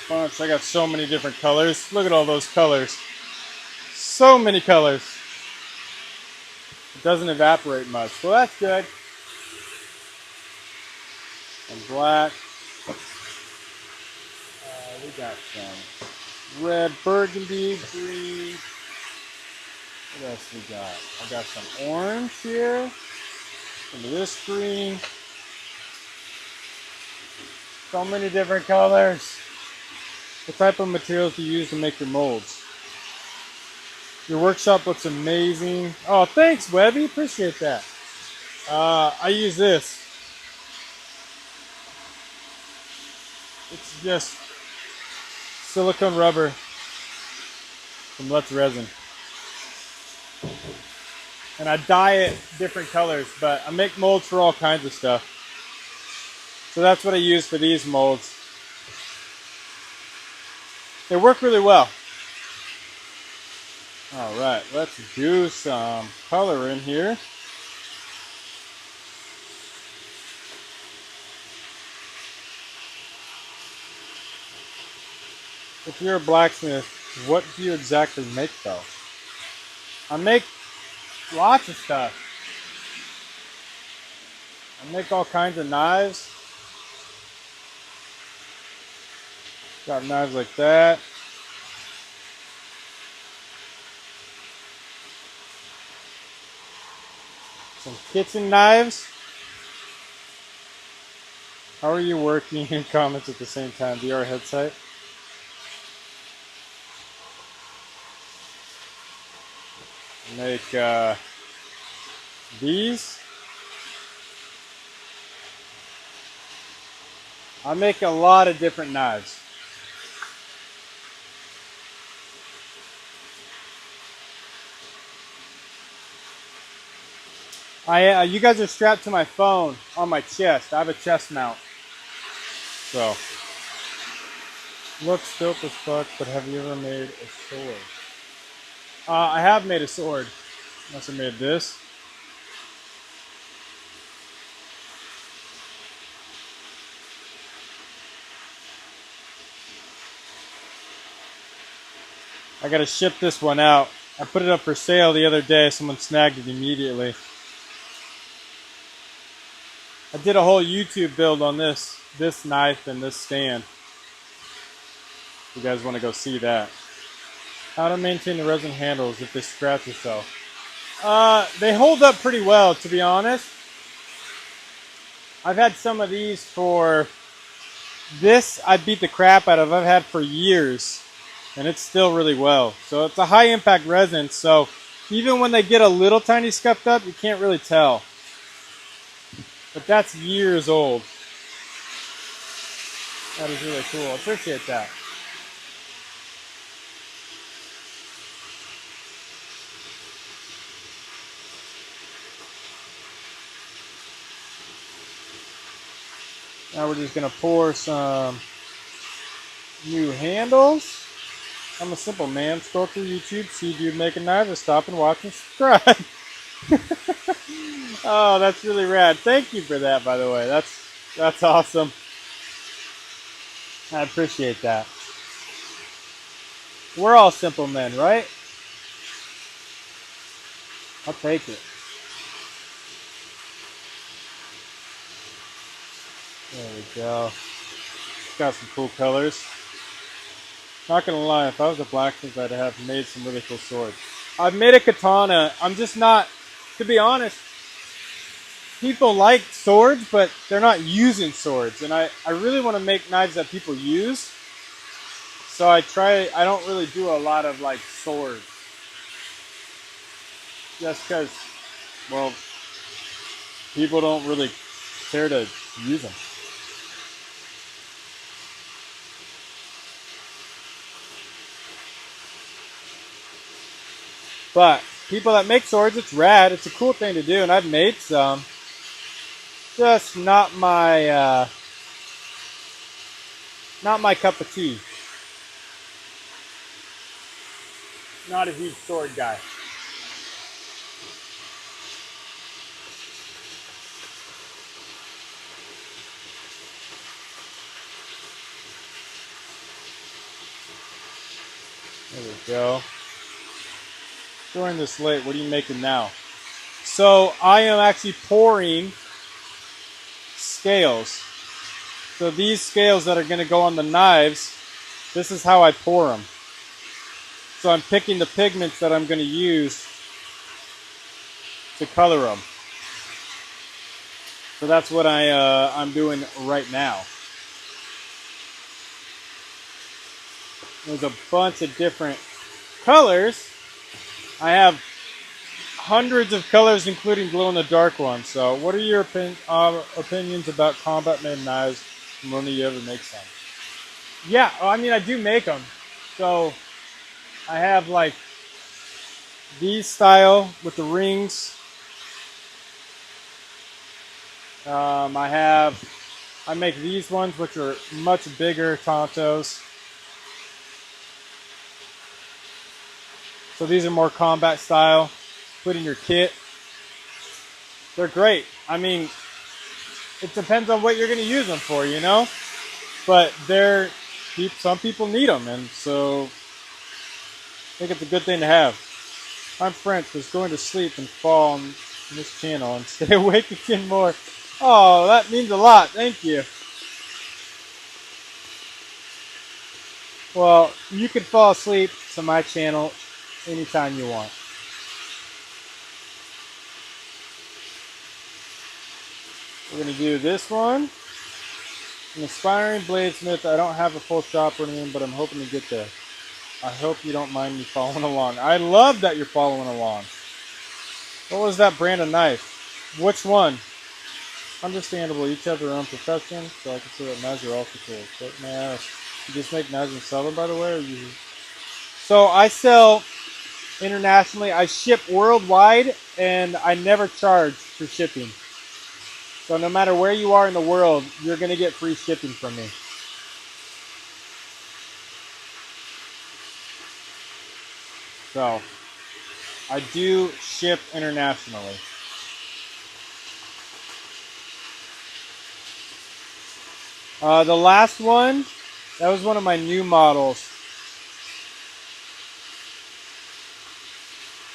Bunch. I got so many different colors. Look at all those colors. So many colors. It doesn't evaporate much. Well, that's good. And black. We got some red, burgundy, green. What else we got? I got some orange here. Some of this green. So many different colors. What type of materials do you use to make your molds? Your workshop looks amazing. Oh, thanks, Webby. Appreciate that. I use this. It's just silicone rubber from Let's Resin. And I dye it different colors, but I make molds for all kinds of stuff. So that's what I use for these molds. They work really well. All right, let's do some color in here. If you're a blacksmith, what do you exactly make though? I make lots of stuff. I make all kinds of knives. Got knives like that. Some kitchen knives. How are you working in comments at the same time? VR headset. Make these. I make a lot of different knives. You guys are strapped to my phone on my chest. I have a chest mount. So, looks dope as fuck, but have you ever made a sword? I have made a sword. Must have made this. I gotta ship this one out. I put it up for sale the other day. Someone snagged it immediately. I did a whole YouTube build on this knife and this stand. If you guys want to go see that. How to maintain the resin handles if they scratch yourself. They hold up pretty well, to be honest. I've had some of these for this. I beat the crap out of. I've had for years, and it's still really well. So it's a high impact resin. So even when they get a little tiny scuffed up, you can't really tell. But that's years old. That is really cool. I appreciate that. Now we're just going to pour some new handles. I'm a simple man. Scroll through YouTube, see dude making knives, and stop and watch and subscribe. Oh, that's really rad. Thank you for that, by the way. That's awesome. I appreciate that. We're all simple men, right? I'll take it. There we go. Got some cool colors. Not gonna lie, if I was a blacksmith, I'd have made some really cool swords. I've made a katana. I'm just not, to be honest, people like swords, but they're not using swords. And I really want to make knives that people use. So I don't really do a lot of like swords. Just because, well, people don't really care to use them. But people that make swords, it's rad. It's a cool thing to do, and I've made some. Just not my cup of tea. Not a huge sword guy. There we go. During this late, what are you making now? So I am actually pouring scales. So these scales that are going to go on the knives, this is how I pour them. So I'm picking the pigments that I'm going to use to color them. So that's what I'm doing right now. There's a bunch of different colors. I have hundreds of colors, including glow-in-the-dark ones. So what are your opinions about combat-made knives? And when do you ever make some? Yeah, I mean, I do make them. So I have like these style with the rings. I make these ones, which are much bigger Tontos. So these are more combat style. Put in your kit. They're great. I mean, it depends on what you're going to use them for, you know? But some people need them, and so I think it's a good thing to have. I'm French, was going to sleep and fall on this channel and stay awake again more. Oh, that means a lot. Thank you. Well, you can fall asleep to my channel anytime you want. We're going to do this one. An aspiring bladesmith. I don't have a full shop or anything, but I'm hoping to get there. I hope you don't mind me following along. I love that you're following along. What was that brand of knife? Which one? Understandable. Each have their own profession, so I can say that knives are also cool. But may I ask, you just make knives and sell them, by the way? Or you... So I sell internationally. I ship worldwide, and I never charge for shipping. So no matter where you are in the world, you're going to get free shipping from me. So I do ship internationally. The last one, that was one of my new models.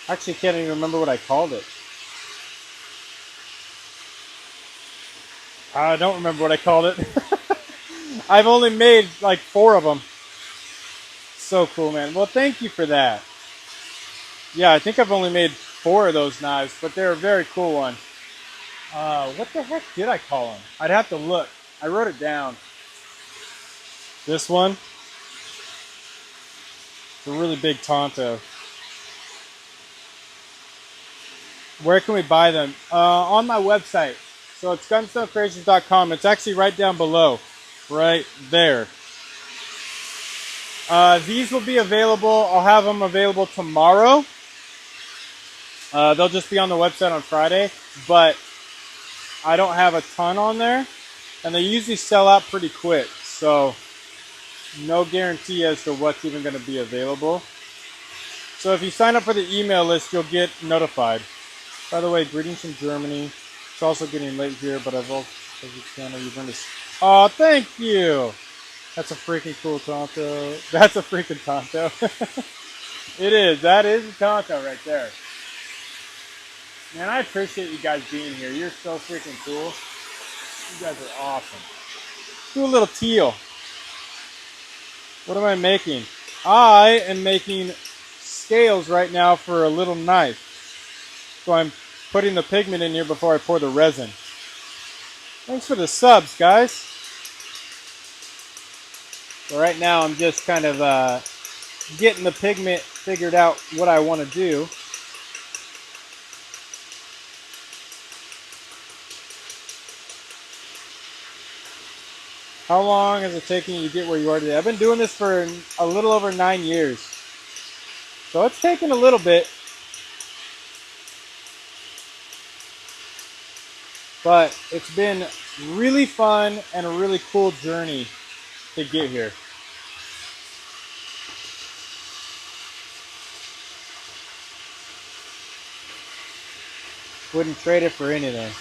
Actually, can't even remember what I called it. I don't remember what I called it. I've only made like 4 of them. So cool, man. Well, thank you for that. Yeah, I think I've only made 4 of those knives, but they're a very cool one. What the heck did I call them? I'd have to look. I wrote it down. This one. It's a really big Tonto. Where can we buy them? On my website. So it's gunstonecreations.com. It's actually right down below. Right there. These will be available. I'll have them available tomorrow. They'll just be on the website on Friday. But I don't have a ton on there. And they usually sell out pretty quick. So no guarantee as to what's even going to be available. So if you sign up for the email list, you'll get notified. By the way, greetings from Germany. It's also getting late here, but I've also channel you've earned this. Oh, thank you. That's a freaking cool Tonto. That's a freaking Tonto. It is. That is a Tonto right there. Man, I appreciate you guys being here. You're so freaking cool. You guys are awesome. Do a little teal. What am I making? I am making scales right now for a little knife. So I'm putting the pigment in here before I pour the resin. Thanks for the subs, guys. So right now I'm just kind of getting the pigment figured out what I want to do. How long has it taken you to get where you are today? I've been doing this for a little over 9 years. So it's taken a little bit. But it's been really fun and a really cool journey to get here. Wouldn't trade it for anything.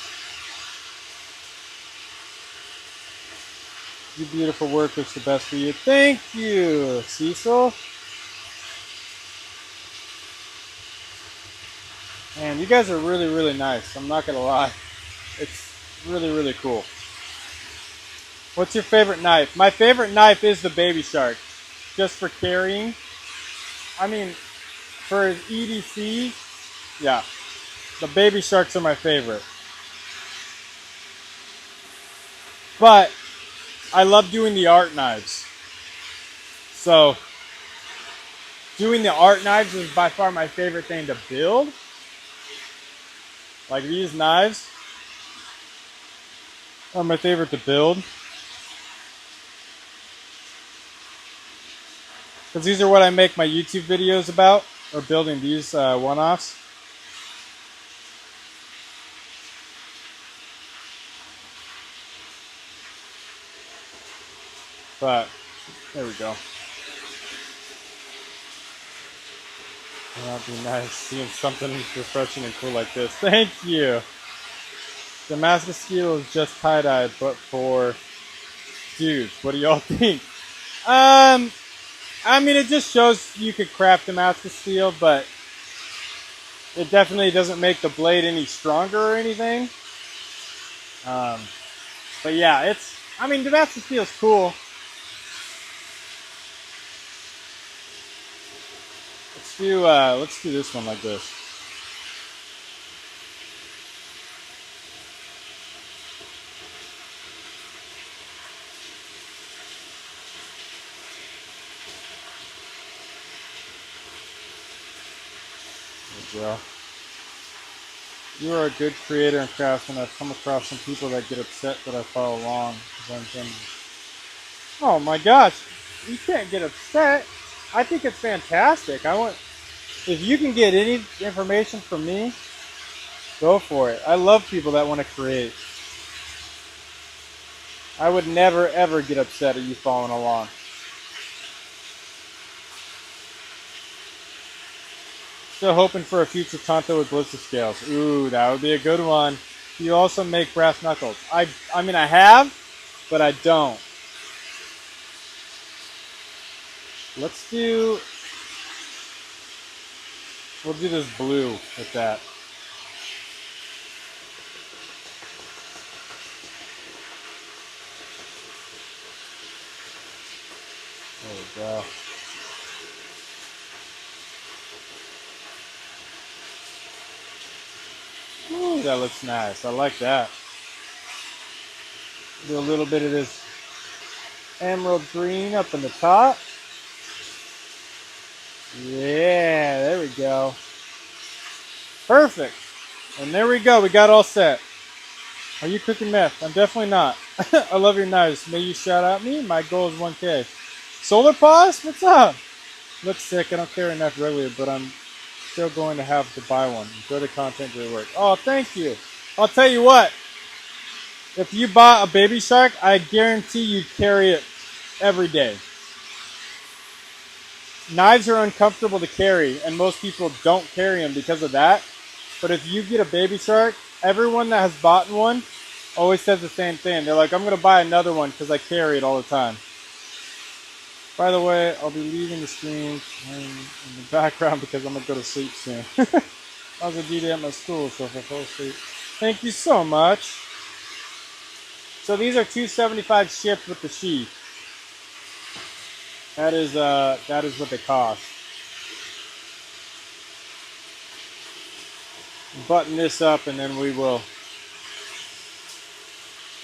You beautiful work, it's the best for you. Thank you, Cecil. Man, you guys are really, really nice. I'm not gonna lie. It's really, really cool. What's your favorite knife? My favorite knife is the Baby Shark. Just for carrying. I mean, for EDC, yeah. The Baby Sharks are my favorite. But I love doing the art knives. So, doing the art knives is by far my favorite thing to build. Like these knives are my favorite to build. Because these are what I make my YouTube videos about, or building these one-offs. But, there we go. That'd be nice, seeing something refreshing and cool like this. Thank you! Damascus steel is just tie-dye, but for dudes. What do y'all think? I mean, it just shows you could craft Damascus steel, but it definitely doesn't make the blade any stronger or anything. But yeah, I mean, Damascus steel is cool. Let's do this one like this. There we go. You are a good creator and craftsman. I've come across some people that get upset that I follow along. Oh my gosh, you can't get upset. I think it's fantastic. If you can get any information from me, go for it. I love people that want to create. I would never ever get upset at you following along. Still hoping for a future Tonto with blister scales. Ooh, that would be a good one. You also make brass knuckles. I mean, I have, but I don't. We'll do this blue with that. There we go. Ooh, that looks nice. I like that. Do a little bit of this emerald green up in the top. Yeah, there we go. Perfect. And there we go. We got all set. Are you cooking meth? I'm definitely not. I love your knives. May you shout out me? My goal is 1K. Solar Pause? What's up? Looks sick. I don't carry enough regularly, but I'm still going to have to buy one. Enjoy the content, great work. Oh, thank you. I'll tell you what. If you bought a Baby Shark, I guarantee you'd carry it every day. Knives are uncomfortable to carry, and most people don't carry them because of that. But if you get a Baby Shark, everyone that has bought one always says the same thing. They're like, I'm going to buy another one because I carry it all the time. By the way, I'll be leaving the stream in the background because I'm going to go to sleep soon. I was a DD at my school, so if I fall asleep. Thank you so much. So these are $275 shipped with the sheath. That is what they cost. Button this up and then we will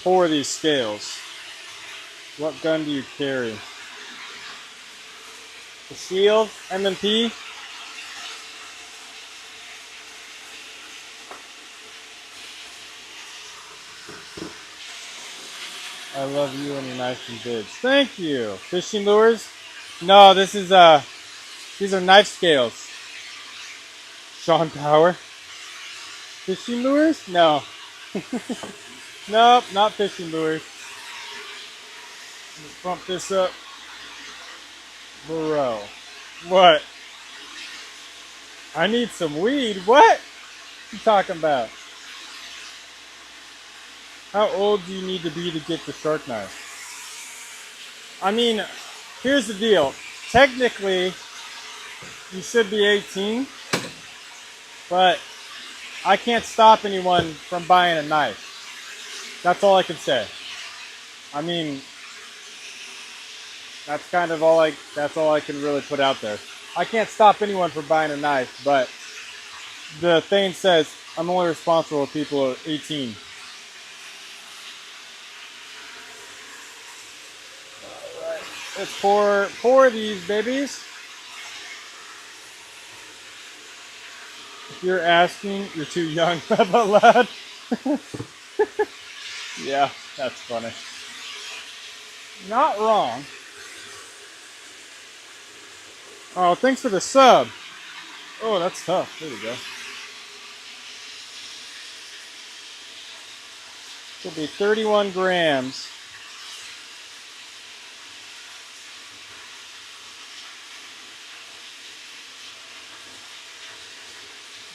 pour these scales. What gun do you carry? The Shield M&P. I love you and your knives and bids. Thank you. Fishing lures? No, this is these are knife scales. Sean Power. Fishing lures? No. Nope, not fishing lures. Let's bump this up. Bro. What? I need some weed? What? You talking about? How old do you need to be to get the shark knife? I mean, here's the deal. Technically, you should be 18, but I can't stop anyone from buying a knife. That's all I can say. I mean, that's all I can really put out there. I can't stop anyone from buying a knife, but the thing says I'm only responsible if people are 18. Alright, let's pour these babies. If you're asking, you're too young, Bubba lad. Yeah, that's funny. Not wrong. Oh, thanks for the sub. Oh, that's tough. There we go. It'll be 31 grams.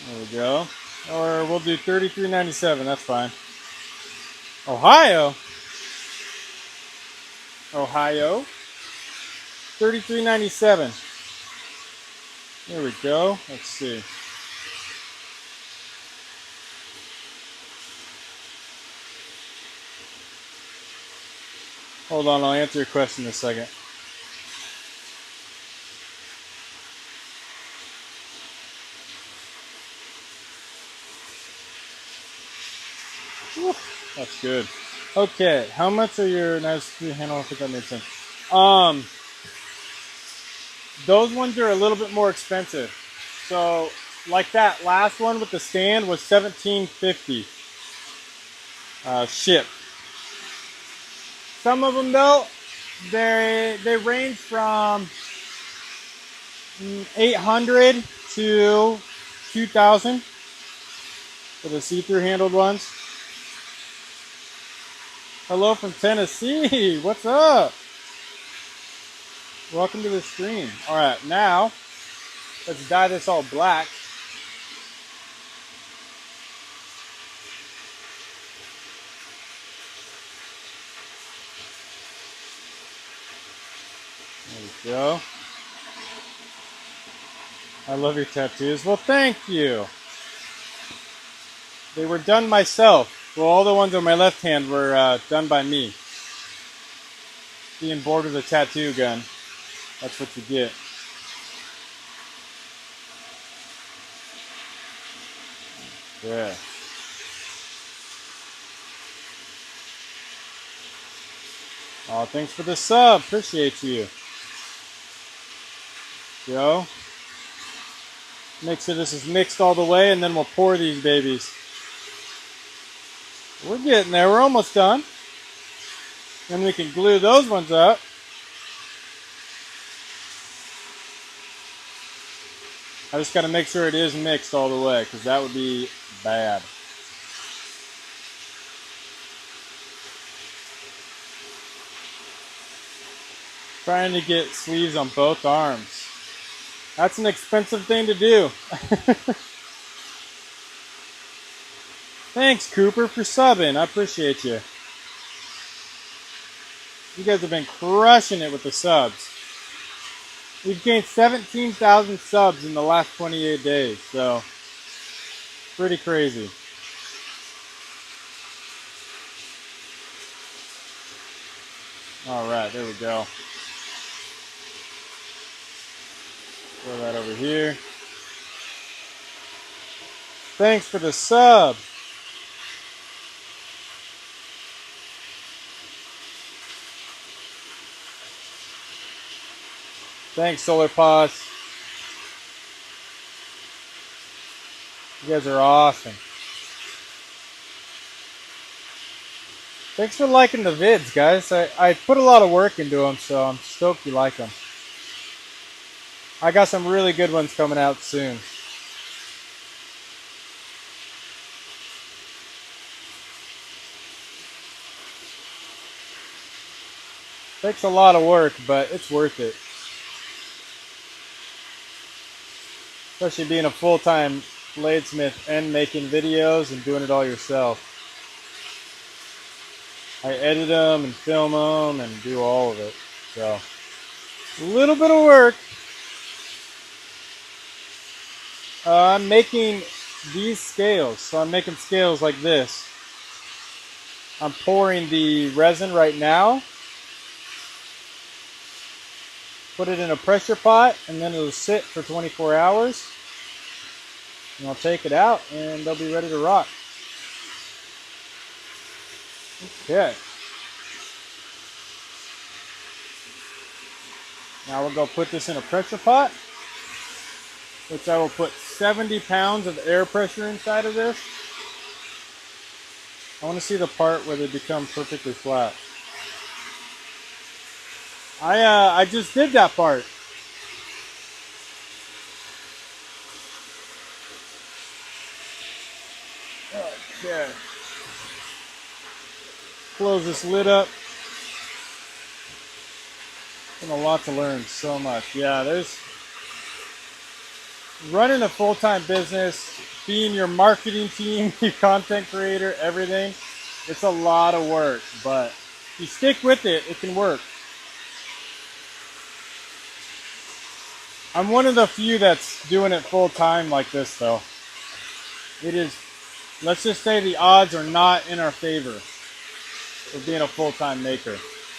There we go. Or we'll do 33.97. That's fine. Ohio. 33.97. There we go. Let's see. Hold on, I'll answer your question in a second. Whew, that's good. Okay, how much are your knives to handle? I think that made sense. Those ones are a little bit more expensive. So, like that last one with the stand was $17.50 shipped. Some of them though, they range from 800 to 2,000 for the see-through handled ones. Hello from Tennessee. What's up? Welcome to the stream. All right, now let's dye this all black. There we go. I love your tattoos. Well, thank you. They were done myself. Well, all the ones on my left hand were done by me. Being bored with a tattoo gun. That's what you get. Yeah. Oh, thanks for the sub. Appreciate you. Joe. Make sure this is mixed all the way, and then we'll pour these babies. We're getting there. We're almost done. Then we can glue those ones up. I just got to make sure it is mixed all the way, because that would be bad. Trying to get sleeves on both arms. That's an expensive thing to do. Thanks, Cooper, for subbing. I appreciate you. You guys have been crushing it with the subs. We've gained 17,000 subs in the last 28 days, so pretty crazy. All right, there we go. Throw that over here. Thanks for the sub. Thanks, Solar Pods. You guys are awesome. Thanks for liking the vids, guys. I put a lot of work into them, so I'm stoked you like them. I got some really good ones coming out soon. Takes a lot of work, but it's worth it. Especially being a full-time bladesmith and making videos and doing it all yourself. I edit them and film them and do all of it. So, a little bit of work. I'm making these scales. So I'm making scales like this. I'm pouring the resin right now. Put it in a pressure pot and then it'll sit for 24 hours. And I'll take it out and they'll be ready to rock. Okay. Now we'll go put this in a pressure pot, which I will put 70 pounds of air pressure inside of this. I want to see the part where they become perfectly flat. I just did that part. Okay. Close this lid up. Been a lot to learn, so much. Yeah, there's running a full-time business, being your marketing team, your content creator, everything. It's a lot of work, but if you stick with it, it can work. I'm one of the few that's doing it full-time like this, though. It is, let's just say the odds are not in our favor of being a full-time maker.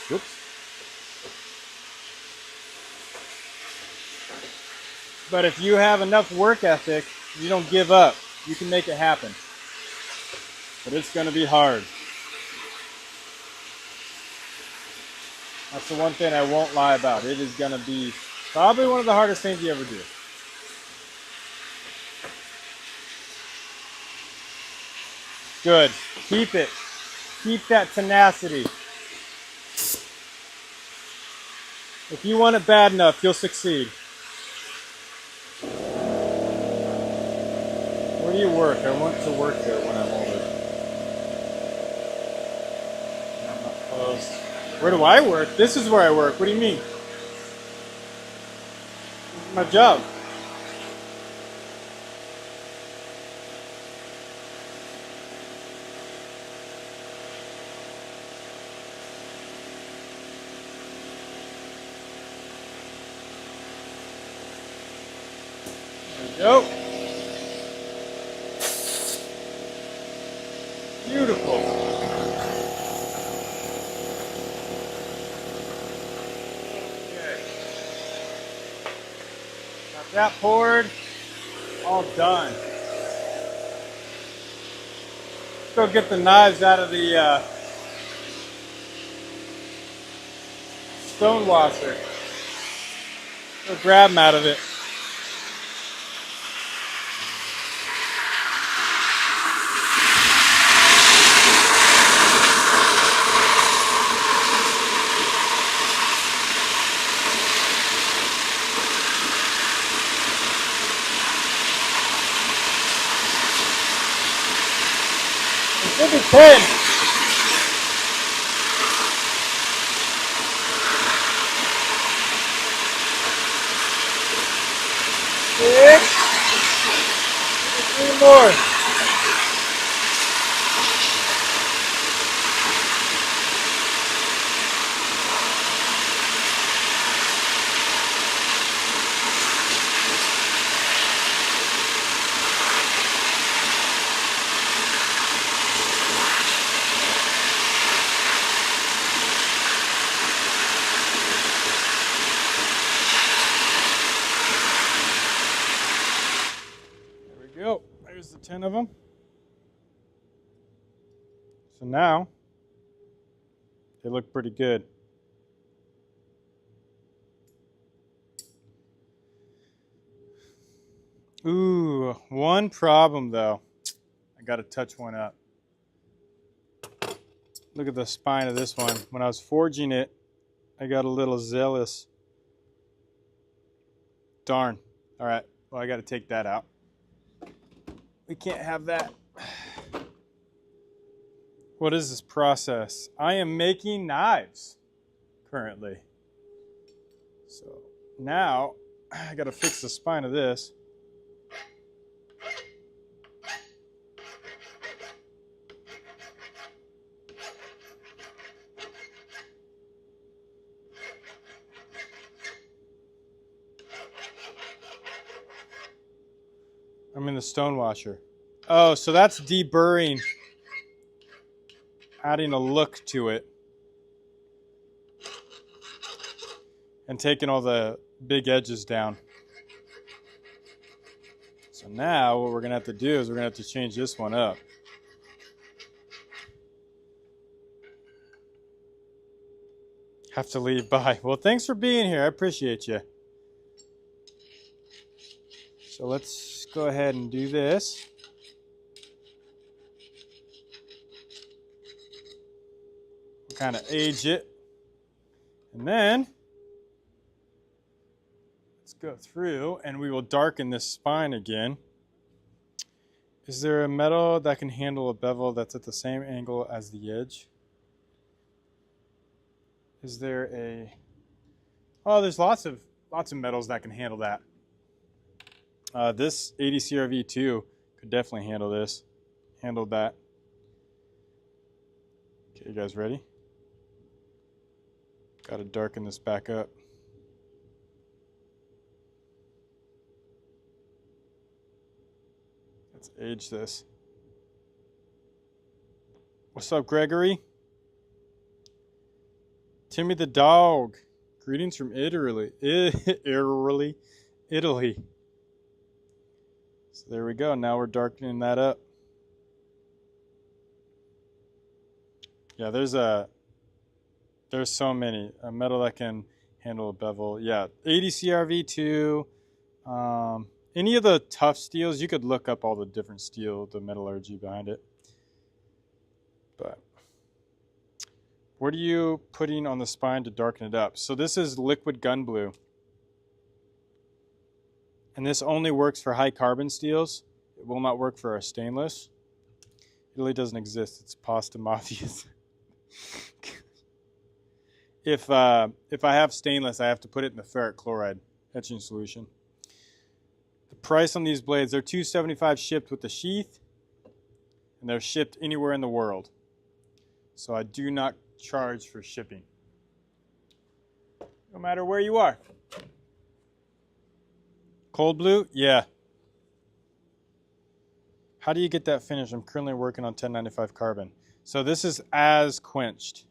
Whoops. But if you have enough work ethic, you don't give up. You can make it happen. But it's going to be hard. That's the one thing I won't lie about. It is going to be probably one of the hardest things you ever do. Good. Keep it. Keep that tenacity. If you want it bad enough, you'll succeed. Where do you work? I want to work there when I'm older. I'm not close. Where do I work? This is where I work. What do you mean? This is my job. There we go. Beautiful. Okay. Got that poured. All done. Let's go get the knives out of the stone washer. Go grab them out of it. It should be 10. Six. 3 more. 10 of them. So now they look pretty good. Ooh, one problem though. I got to touch one up. Look at the spine of this one. When I was forging it, I got a little zealous. Darn. All right. Well, I got to take that out. We can't have that. What is this process? I am making knives currently. So now I got to fix the spine of this. I'm in the stone washer. Oh, so that's deburring, adding a look to it, and taking all the big edges down. So now what we're going to have to do is we're going to have to change this one up. Have to leave. Bye. Well, thanks for being here. I appreciate you. So let's go ahead and do this. Kind of age it. And then let's go through and we will darken this spine again. Is there a metal that can handle a bevel that's at the same angle as the edge? Is there a... Oh, there's lots of metals that can handle that. This 80 CRV2 could definitely handle this. Handled that. Okay, you guys ready? Got to darken this back up. Let's age this. What's up, Gregory? Timmy the dog. Greetings from Italy. Italy. So there we go. Now we're darkening that up. Yeah, there's so many. A metal that can handle a bevel. Yeah, 80 CRV2. Any of the tough steels, you could look up all the different steel, the metallurgy behind it. But what are you putting on the spine to darken it up? So this is liquid gun blue. And this only works for high carbon steels. It will not work for our stainless. It really doesn't exist. It's pasta mafias. If I have stainless, I have to put it in the ferric chloride etching solution. The price on these blades, they're $275 shipped with the sheath, and they're shipped anywhere in the world. So I do not charge for shipping, no matter where you are. Cold blue? Yeah. How do you get that finished? I'm currently working on 1095 carbon. So this is as quenched,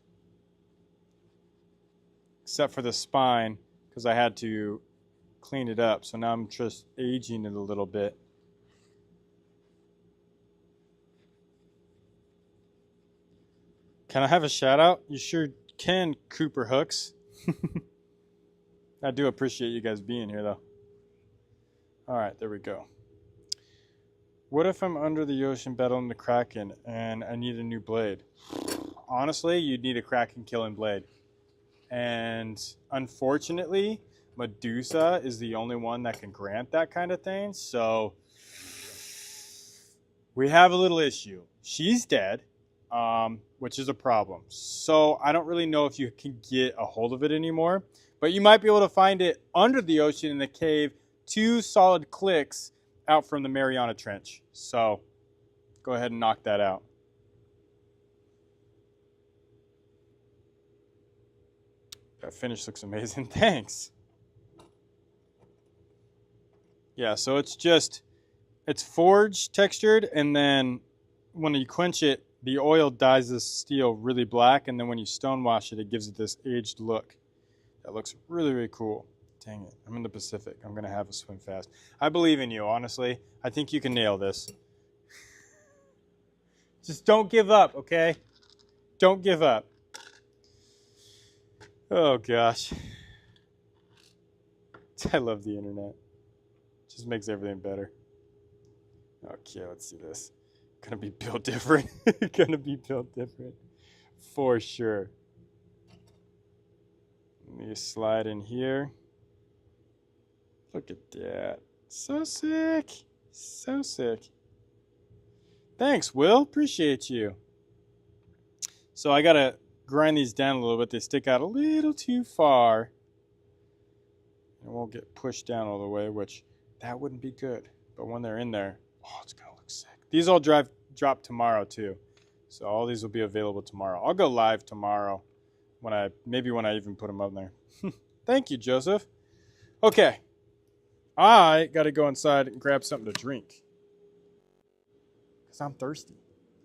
except for the spine, because I had to clean it up. So now I'm just aging it a little bit. Can I have a shout out? You sure can, Cooper Hooks. I do appreciate you guys being here, though. All right, there we go. What if I'm under the ocean battling the Kraken and I need a new blade? Honestly, you'd need a Kraken killing blade. And unfortunately, Medusa is the only one that can grant that kind of thing. So we have a little issue. She's dead, which is a problem. So I don't really know if you can get a hold of it anymore. But you might be able to find it under the ocean in the cave, 2 solid clicks out from the Mariana Trench. So go ahead and knock that out. That finish looks amazing. Thanks. Yeah, so it's forged textured, and then when you quench it, the oil dyes this steel really black, and then when you stone wash it, it gives it this aged look. That looks really, really cool. Dang it, I'm in the Pacific. I'm going to have a swim fast. I believe in you, honestly. I think you can nail this. Just don't give up, okay? Don't give up. Oh gosh. I love the internet. Just makes everything better. Okay, let's see this. Gonna be built different. Gonna be built different. For sure. Let me slide in here. Look at that. So sick. So sick. Thanks, Will. Appreciate you. So I gotta grind these down a little bit. They stick out a little too far. It won't get pushed down all the way, which that wouldn't be good. But when they're in there, oh, it's gonna look sick. These all drop tomorrow too. So all these will be available tomorrow. I'll go live tomorrow when I even put them up there. Thank you, Joseph. Okay. I gotta go inside and grab something to drink. Because I'm thirsty.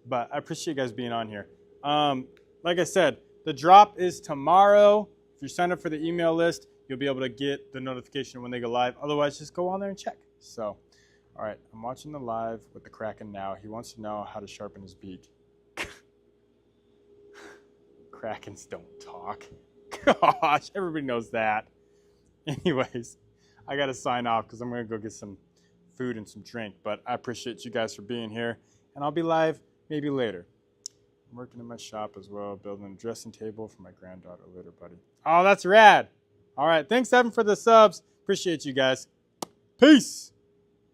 But I appreciate you guys being on here. Like I said, the drop is tomorrow. If you sign up for the email list, you'll be able to get the notification when they go live. Otherwise, just go on there and check. So, all right, I'm watching the live with the Kraken now. He wants to know how to sharpen his beak. Krakens don't talk. Gosh, everybody knows that. Anyways, I got to sign off because I'm going to go get some food and some drink. But I appreciate you guys for being here. And I'll be live maybe later. I'm working in my shop as well, building a dressing table for my granddaughter later, buddy. Oh, that's rad. All right, thanks, Evan, for the subs. Appreciate you guys. Peace.